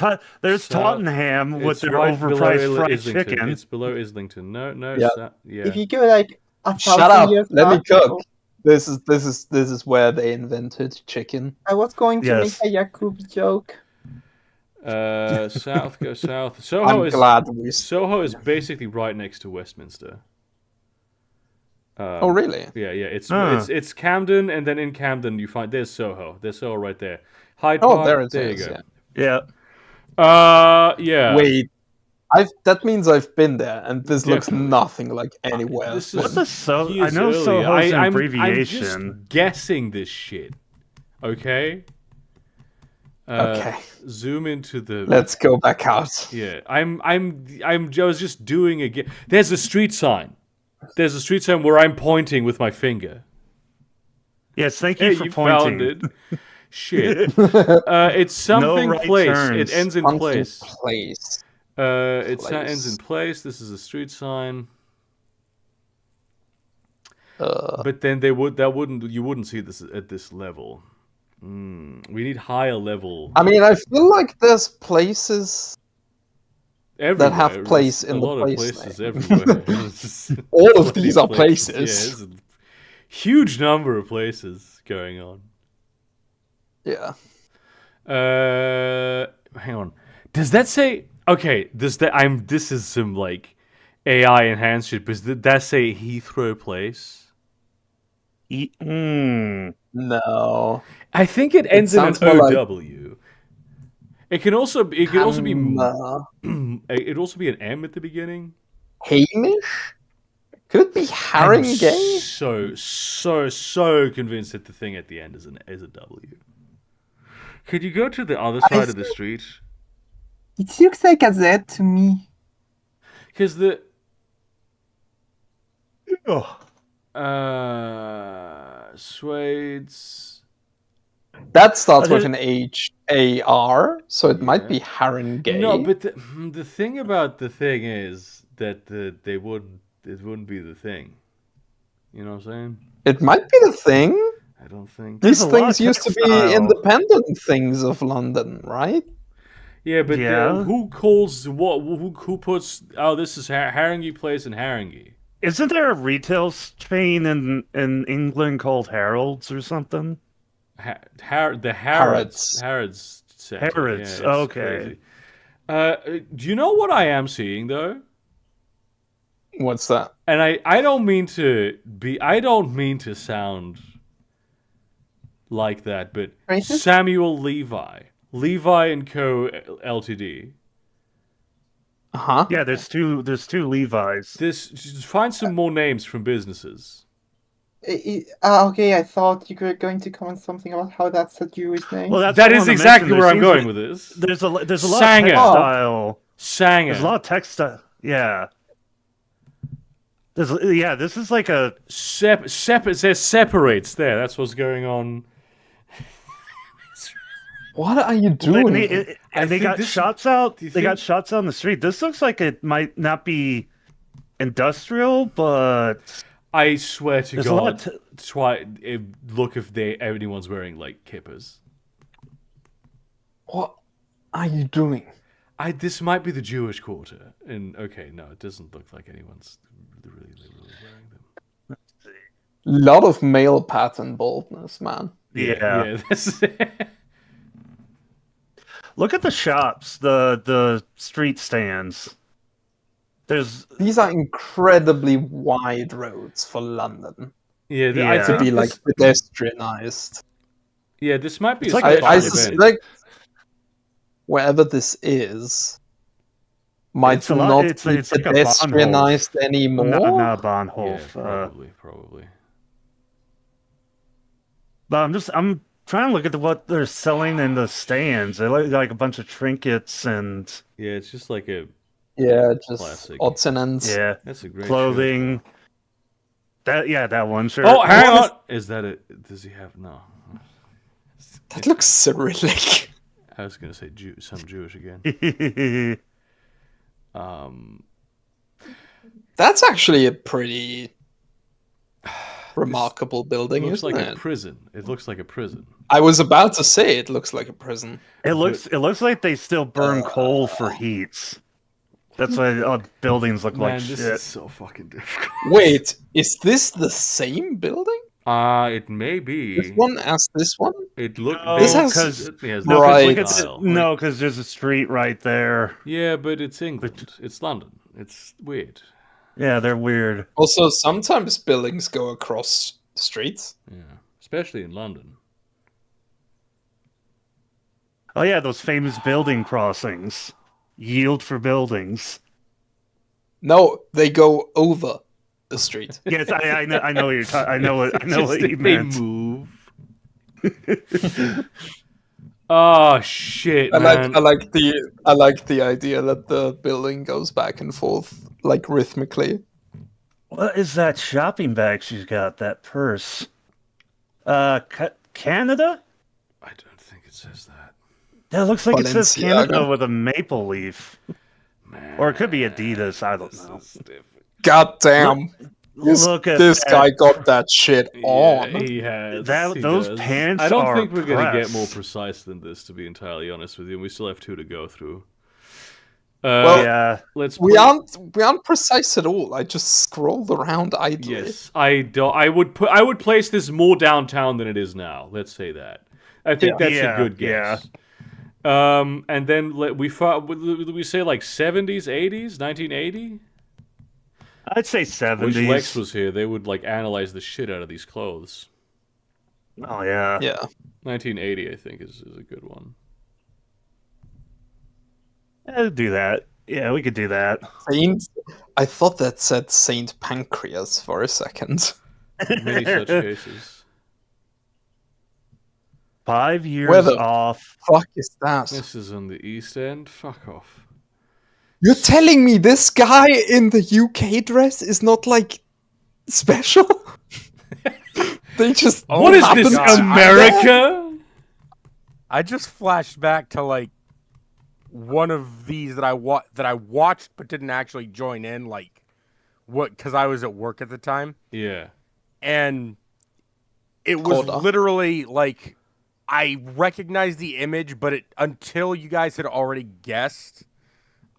Tottenham with their overpriced fried chicken. It's below Islington. No. Yeah. If you go like shut up, years let me back, cook. This is where they invented chicken. I was going to make a Yakub joke. South, go south. Soho is basically right next to Westminster. Oh really? Yeah. It's Camden, and then in Camden you find there's Soho. There's Soho right there. Hyde Park. There it there is. You go. Yeah. Yeah. Wait. That means I've been there, and this looks Definitely. nothing like anywhere. This What is the so? I years know earlier. Soho's an I'm abbreviation. just guessing this shit. Okay. Okay. Zoom into the. Let's go back out. Yeah, I was just doing a. There's a street sign. There's a street sign where I'm pointing with my finger. Yes, thank you Hey, for you pointing. found it. Shit. It's something right place. turns. It ends in Something place. place. It ends in place. This is a street sign. But then you wouldn't see this at this level. We need higher level. I mean, I feel like there's places Everywhere. that have place There's in a the lot of place places name. everywhere. It's just All of bloody these are Yeah, places. there's a huge number of places going on. Yeah. Hang on. Does that say? Okay. This is some like AI enhanced shit. But does that say Heathrow Place? No. I think it ends in an sounds more like- OW. It can also be. It could also be. It'd also be an M at the beginning. Hamish? Could it be Haringey? So convinced that the thing at the end is a W. Could you go to the other side of the street? It looks like a Z to me. Because the Oh, Swades. That starts with an H-A-R, so it might be Haringey. No, but the thing about the thing is that it wouldn't be the thing. You know what I'm saying? It might be the thing. I don't think. These There's a lot things of used to be textile. independent things of London, right? Yeah, but Yeah. who calls what? Who puts? Oh, this is Haringey Place in Haringey. isn't there a retail chain in England called Harold's or something? The Harrods. Harrods. Center. Harrods, it's okay. crazy. Do you know what I am seeing though? What's that? And I don't mean to sound like that, but Racist? Samuel Levi and Co. Ltd. Uh-huh. Yeah, there's two Levi's. Just find some more names from businesses. Okay, I thought you were going to comment something about how that's a Jewish name. Well, that's That what I is wanna exactly mention. where I'm There going seems with this. There's a lot Sanger. of textile. Sanger. There's a lot of textile. Yeah. This is like a It says separates there. That's what's going on. What are you doing? and they think got this- shots out. do you They got think- shots on the street. This looks like it might not be industrial, but I swear to there's a lot God, of look if anyone's wearing like kippas. What are you doing? This might be the Jewish quarter, and okay, no, it doesn't look like anyone's really wearing them. Lot of male pattern baldness, man. yeah. That's Look at the shops, the street stands. These are incredibly wide roads for London yeah. Yeah. I to think be like this, pedestrianized. yeah, this might be It's a like special I event. suspect wherever this is might It's a lot- not it's be like a pedestrianized anymore. not Yeah, Bahnhof. probably. But I'm trying to look at what they're selling in the stands. They look like a bunch of trinkets and Yeah, it's just like a. Yeah, just Classic. odds and ends. yeah, That's a great clothing. That one shirt. Shirt. Oh, hang on. Is that it? Does he have no? That looks Cyrillic. I was gonna say some Jewish again. That's actually a pretty remarkable building, It looks isn't like it? a prison. It looks like a prison. I was about to say it looks like a prison. It looks like they still burn coal for heats. That's why all buildings look like Man, this shit. is so fucking difficult. Wait, is this the same building? It may be. This one as this one? It looked. No, This has- No, Right. because there's a street right there. Yeah, but it's England. It's London. It's weird. Yeah, they're weird. Also, sometimes buildings go across streets. Yeah, especially in London. Oh yeah, those famous building crossings. yield for buildings. No, they go over the street. Yes, I know what you're talking. I know what They you meant. move. Oh shit, man. I like the idea that the building goes back and forth like rhythmically. What is that shopping bag she's got? That purse. Canada? I don't think it says that. That looks like it says Canada Balenciaga. with a maple leaf. Man, Or it could be Adidas, I don't know. this is different. God damn. Look at This that. guy got that shit on. Yeah, he has. That- he those does. pants I don't are think we're gonna get more pressed. precise than this, to be entirely honest with you. We still have 2 to go through. Well, Yeah. Let's. We play- aren't precise at all. I just scrolled around idly. Yes, I don't. I would place this more downtown than it is now. Let's say that. I think Yeah. that's Yeah, a good guess. And then we say like 70s, 80s, 1980. I'd say Wish 70s. Lex was here, they would like analyze the shit out of these clothes. Oh, yeah. Yeah. 1980, I think, is a good one. Do that. Yeah, we could do that. Saint. I thought that said Saint Pancreas for a second. Many such cases. 5 years Where the off. Fuck is that? This is on the East End. Fuck off. You're telling me this guy in the UK dress is not like special? They just What is happen this, to- America? I just flashed back to like one of these that I watched but didn't actually join in, like because I was at work at the time, Yeah. and it was Coda. literally like I recognized the image, but until you guys had already guessed,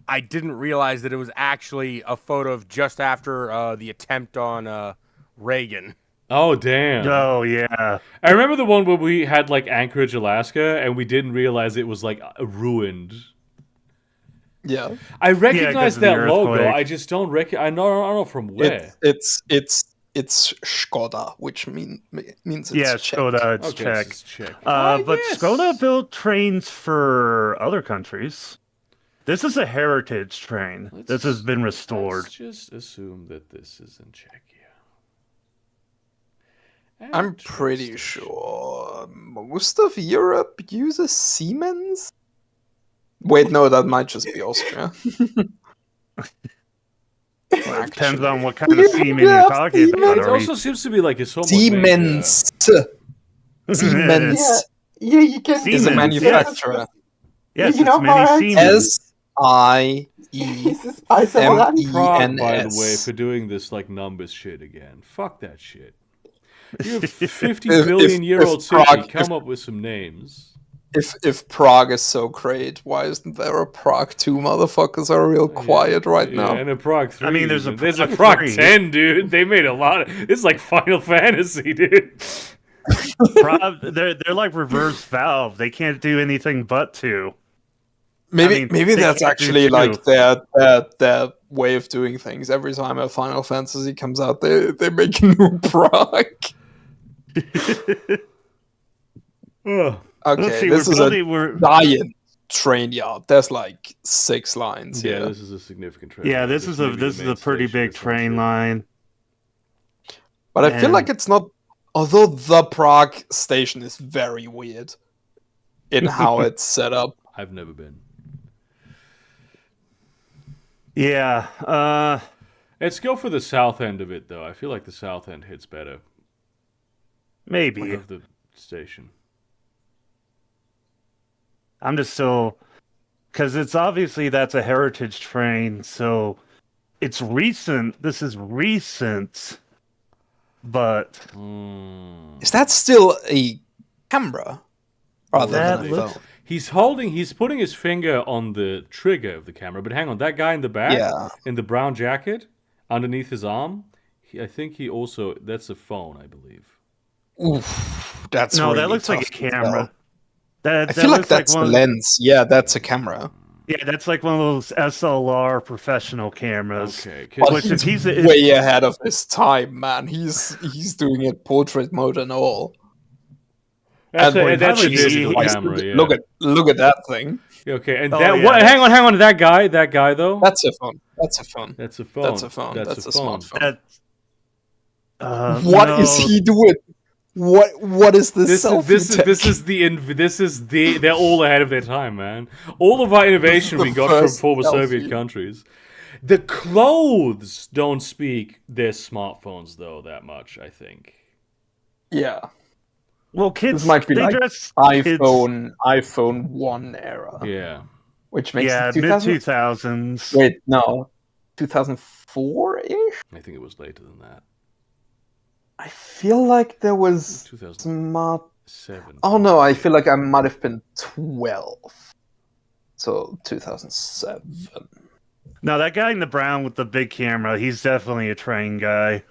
I didn't realize that it was actually a photo of just after the attempt on Reagan. Oh, damn. Oh, yeah. I remember the one where we had like Anchorage, Alaska, and we didn't realize it was like ruined. Yeah. I 'cause recognize of the that logo. earthquake. I just don't I don't know from where. It's Skoda, which means it's Yeah, Czech. Skoda, it's Okay, Czech. this is Czech. But yes. Skoda built trains for other countries. This is a heritage train. This has been restored. Let's just assume that this is in Czechia. I'm pretty sure most of Europe uses Siemens. Wait, no, that might just be Austria. Well, it depends on what kind of Siemens you're talking about. It also seems to be like it's somewhat Siemens. Siemens Yeah, you can. is a Siemens, manufacturer. Yes, You know it's many how I- Siemens. SIEMENS. I said all that. Prague, by the way, for doing this like numbers shit again. Fuck that shit. You're a 50 billion year old city. Prague- Come up with some names. If Prague is so great, why isn't there a Prague 2? Motherfuckers are real quiet right now. And a Prague 3. I mean, there's a Prague Prague 3. 10, dude. They made a lot of. It's like Final Fantasy, dude. They're like reverse Valve. They can't do anything but two. Maybe mean, maybe they that's can't do actually two. like their way of doing things. Every time a Final Fantasy comes out, they make a new Prague. Ugh. Let's Okay, see. this is a We're giant train yard. There's like 6 lines Yeah, here. this is a significant train. yeah. This is a pretty big train line. But I feel Man. like it's not. Although the Prague station is very weird in how it's set up. I've never been. Yeah. Let's go for the south end of it, though. I feel like the south end hits better Maybe. of the station. I'm just still because it's obviously that's a heritage train, so it's recent. This is recent, but Is that still a camera rather That than a looks- phone? He's putting his finger on the trigger of the camera, but hang on, that guy in the back, Yeah. in the brown jacket, underneath his arm, I think he also, that's a phone, I believe. Oof, that's no, really that looks like a tough to camera. tell. That I feel like looks that's one the of- lens. Yeah, that's a camera. Yeah, that's like one of those SLR professional cameras. Okay, But Which if he's he's way ahead of his time, man. He's doing it portrait mode and all. That's And a, that's a Jesus digital Christ, camera. Yeah. Look at that thing. Okay, and Oh, that. yeah, What? Hang on, that's- hang on. That guy though. That's a phone. That's a phone. That's a phone. That's a phone. That's That's a a phone. smartphone. That, What is no. he doing? What is this selfie tech? This is the. They're all ahead of their time, man. All of our innovation the we got from first former Soviet selfie. countries. The clothes don't speak their smartphones though that much. I think. Yeah, Well, kids, this might be they like dress iPhone 1 era, Yeah. which makes Yeah, it mid 2000. 2000s. Wait, no, 2004 ish. I think it was later than that. I feel like there was 2007. smart. Oh no, I feel like I might have been 12. So 2007. No, that guy in the brown with the big camera, he's definitely a train guy.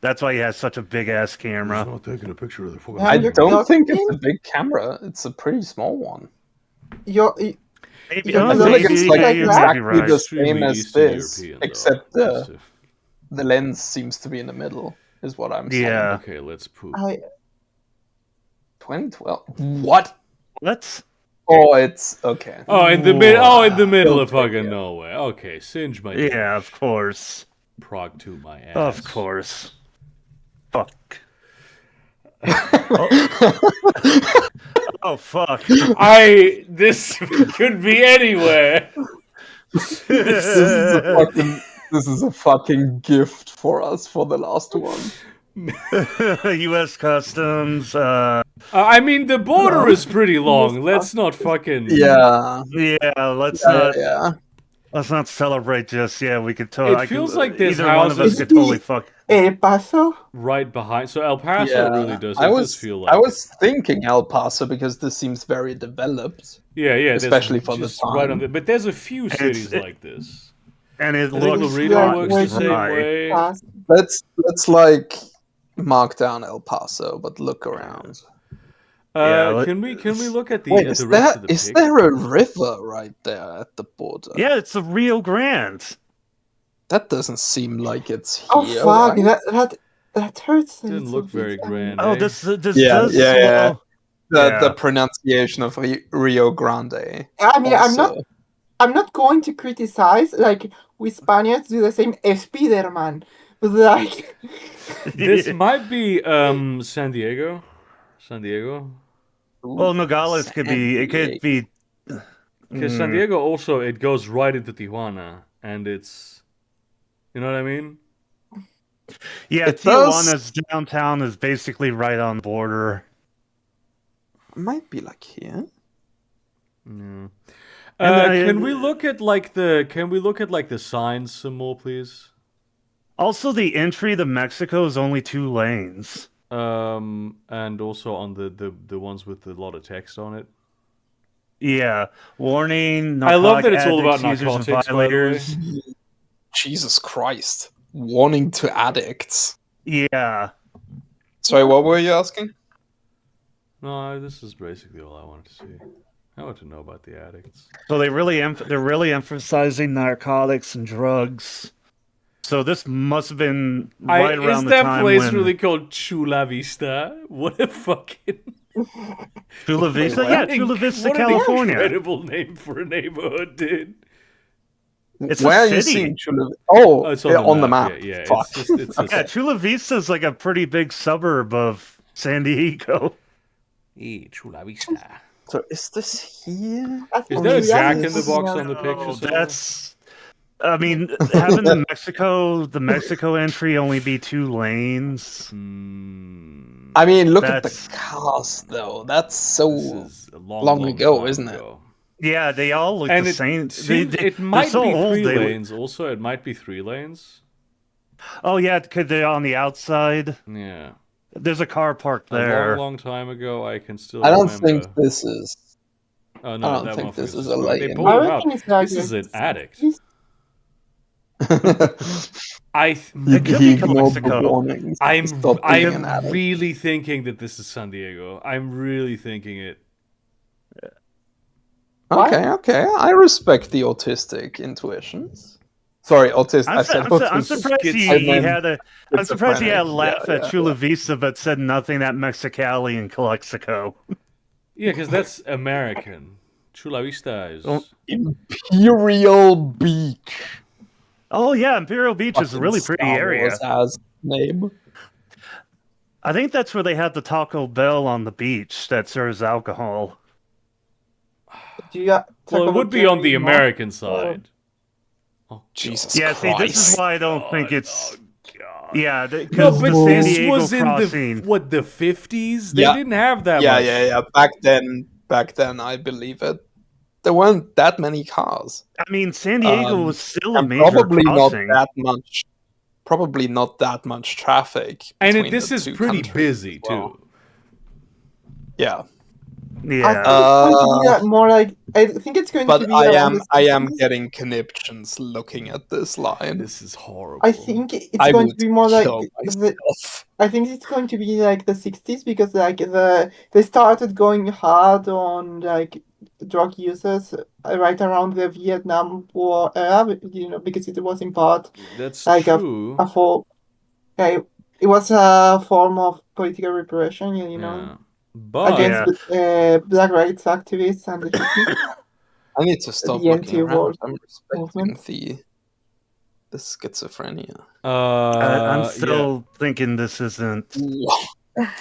That's why he has such a big ass camera. not taking a picture of the fucking. I you're don't think talking? it's a big camera. It's a pretty small one. You're, Maybe, Yeah, I I feel like maybe- it's like maybe exactly right. the Extremely same as Eastern this, European, though. except Just to- the lens seems to be in the middle. Is what I'm saying. Yeah. Okay, let's poop. 2012. What? Let's. Oh, it's okay. Oh, in the middle. Oh, in the middle of Okay, fucking yeah. nowhere. Okay, singe my Yeah, of course. Prague to my ass. Of course. Fuck. Oh, fuck. This could be anywhere. This is a fucking gift for us for the last one. U.S. Customs. I mean, the border is pretty long. Let's not fucking. Yeah. Yeah, let's Yeah, not. yeah. Let's not celebrate just yet. We could totally. It feels like there's either one of us houses- could totally fuck. El Paso? Right behind. So El Paso Yeah. really does. I It was does feel like. I was thinking El Paso because this seems very developed. Yeah, there's especially for the just right on time. the. But there's a few cities it- like this. And it I think looks Laredo like works we're the same right. way. Paso. Let's like mark down El Paso, but look around. Yeah, Can we look at the Wait, at is the rest of the is pic? there a river right there at the border? Yeah, it's the Rio Grande. That doesn't seem like it's here. Oh fuck! right? That hurts. Didn't look very grand. Oh, eh? this Yeah, does. yeah, yeah. well, The pronunciation of Rio Grande. I mean, also. I'm not going to criticize. Like we Spaniards do the same. Spiderman, but like, This might be San Diego. San Diego. Well, Nogales could be. It could be. Because San Diego also it goes right into Tijuana, and it's, you know what I mean? Yeah, It does- Tijuana's downtown is basically right on the border. Might be like here. Yeah. And Can we look at like the signs some more, please? Also, the entry to Mexico is only 2 lanes. And also on the ones with a lot of text on it. Yeah, warning. I love that it's all narcotic about users and narcotics, by the way. violators. Jesus Christ. Warning to addicts. Yeah, Sorry, what were you asking? No, this is basically all I wanted to see. I want to know about the addicts. so they're really emphasizing narcotics and drugs. So this must have been right around Is the that time place when really called Chula Vista? What a fucking Chula Vista. Yeah, Chula Vista, what an California. incredible name for a neighborhood, dude. It's Where a are you city. seeing Chula? Oh, It's on the map. Yeah, yeah. Fuck. It's just Yeah, Chula Vista is like a pretty big suburb of San Diego. Chula Vista. So is this here? Is there a Jack in the Box on the picture? Oh, somewhere? that's. I mean, having the Mexico entry only be 2 lanes. Hmm, I mean, look at That's- the cars, though. That's this so. is a long, long long ago, time isn't it? ago. Yeah, they all look And the it same. seems, They- it they're might so be old, 3 they look- lanes. Also, it might be 3 lanes. Oh yeah, because they're on the outside. Yeah. There's a car parked A there. long time ago, I can still. I don't remember. think this is. Oh no, I don't that think this motherfucker's is just a broke. They lane. pulled I him out. reckon it's like This is an addict. It could He be ignored the Calexico. warnings. Stop being an I'm addict. really thinking that this is San Diego. I'm really thinking it. Okay, okay. I respect the autistic intuitions. Sorry, autistic. I said I'm autistic. surprised Schiz- he I meant had a. I'm surprised he had a schizophrenic. laugh Yeah, at yeah, Chula Vista, but said nothing at Mexicali and Calexico. Yeah, because that's American. Chula Vista is. Oh. Imperial Beach. Oh yeah, Imperial Beach is a Fucking really pretty Star area. Wars has name. I think that's where they have the Taco Bell on the beach that serves alcohol. Do you Well, talk it would about be on the Jerry Moss? American side. Oh, Jesus Yeah, Christ. see, this is why I don't think God, it's. oh, God. Yeah, No, because but the San this Diego was in crossing. the 50s? They Yeah. didn't have that Yeah, much. yeah. Back then, I believe it. There weren't that many cars. I mean, San Diego was still a And major probably crossing. probably not that much traffic. And between this the is two pretty countries busy, as well. too. Yeah, Yeah. I think it's going to be more like. I think it's going but to be. I around the am 60s. getting conniptions looking at this line. This is horrible. I think it's I going would to be more like kill myself. I think it's going to be like the 60s because like they started going hard on like drug users right around the Vietnam War era, because it was in part That's like true. a form. It was a form of political repression, Yeah. But against black rights activists and the hippies. I need to stop The looking anti-war around. I'm respecting movement. the schizophrenia. I'm yeah. still thinking this isn't. What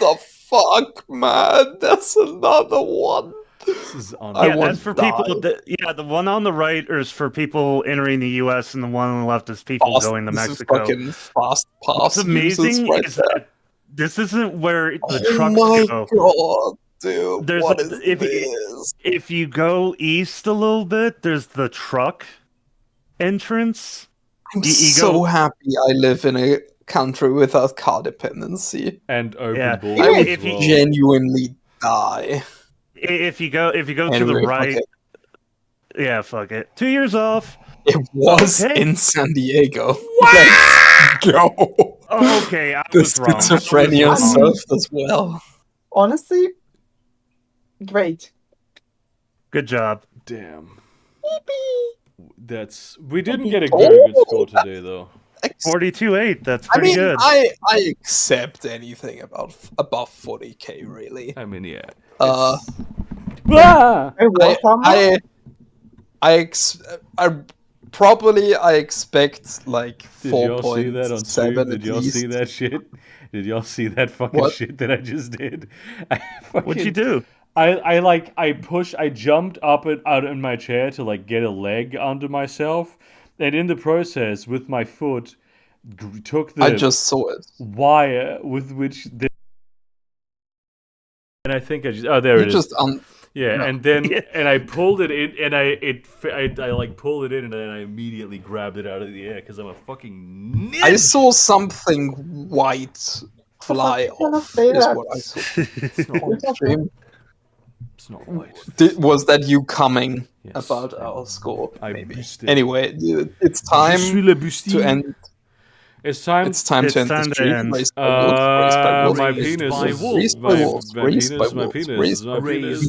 the fuck, man? That's another one. This is I Yeah, want that's for to people. die. The one on the right is for people entering the U.S., and the one on the left is people going to This is Mexico. fucking fast pass What's amazing users right is there. that this isn't where the Oh trucks my go. god, dude! There's What a- is if- this? If you go east a little bit, there's the truck entrance. I'm you so go- happy I live in a country without car dependency. and open Yeah. borders I would as well. genuinely die. If you go to the Anyway, right, okay. yeah, fuck it. 2 years off. It was Okay. in San Diego. Let's go. Oh, okay, I The was wrong. schizophrenia I was wrong. served as well. Honestly, great. Good job. Damn. We didn't get a very good score today, though. 42.8. That's I pretty mean, good. I accept anything above 40k, really. I mean, yeah. Uh, Ah! Hey, welcome. I expect like Did y'all see that on stream? 4.7 Did at y'all see least. that shit? Did y'all see that fucking What? shit that I just did? What'd you do? I jumped up out in my chair to like get a leg under myself, and in the process, with my foot, took the I just saw it. wire with which and I think I just there You it is. just Yeah, No. and then Yeah. and I pulled it in, and I like pulled it in, and then I immediately grabbed it out of the air because I'm a fucking ninja. I saw something white fly fuck kind of off. say Is that? what I saw It's not, on stream. it's not white. Was that you coming Yes, about I- our score? I Maybe. boosted. Anyway, it's Je time suis le busti. to end. It's time. It's time It's to end time the to stream. end. Raised by wolves, raised by wolves, My raised penis by is wolves, raised by my wolves, penis raised is by my wolves, penis. raised Is my by penis. wolves.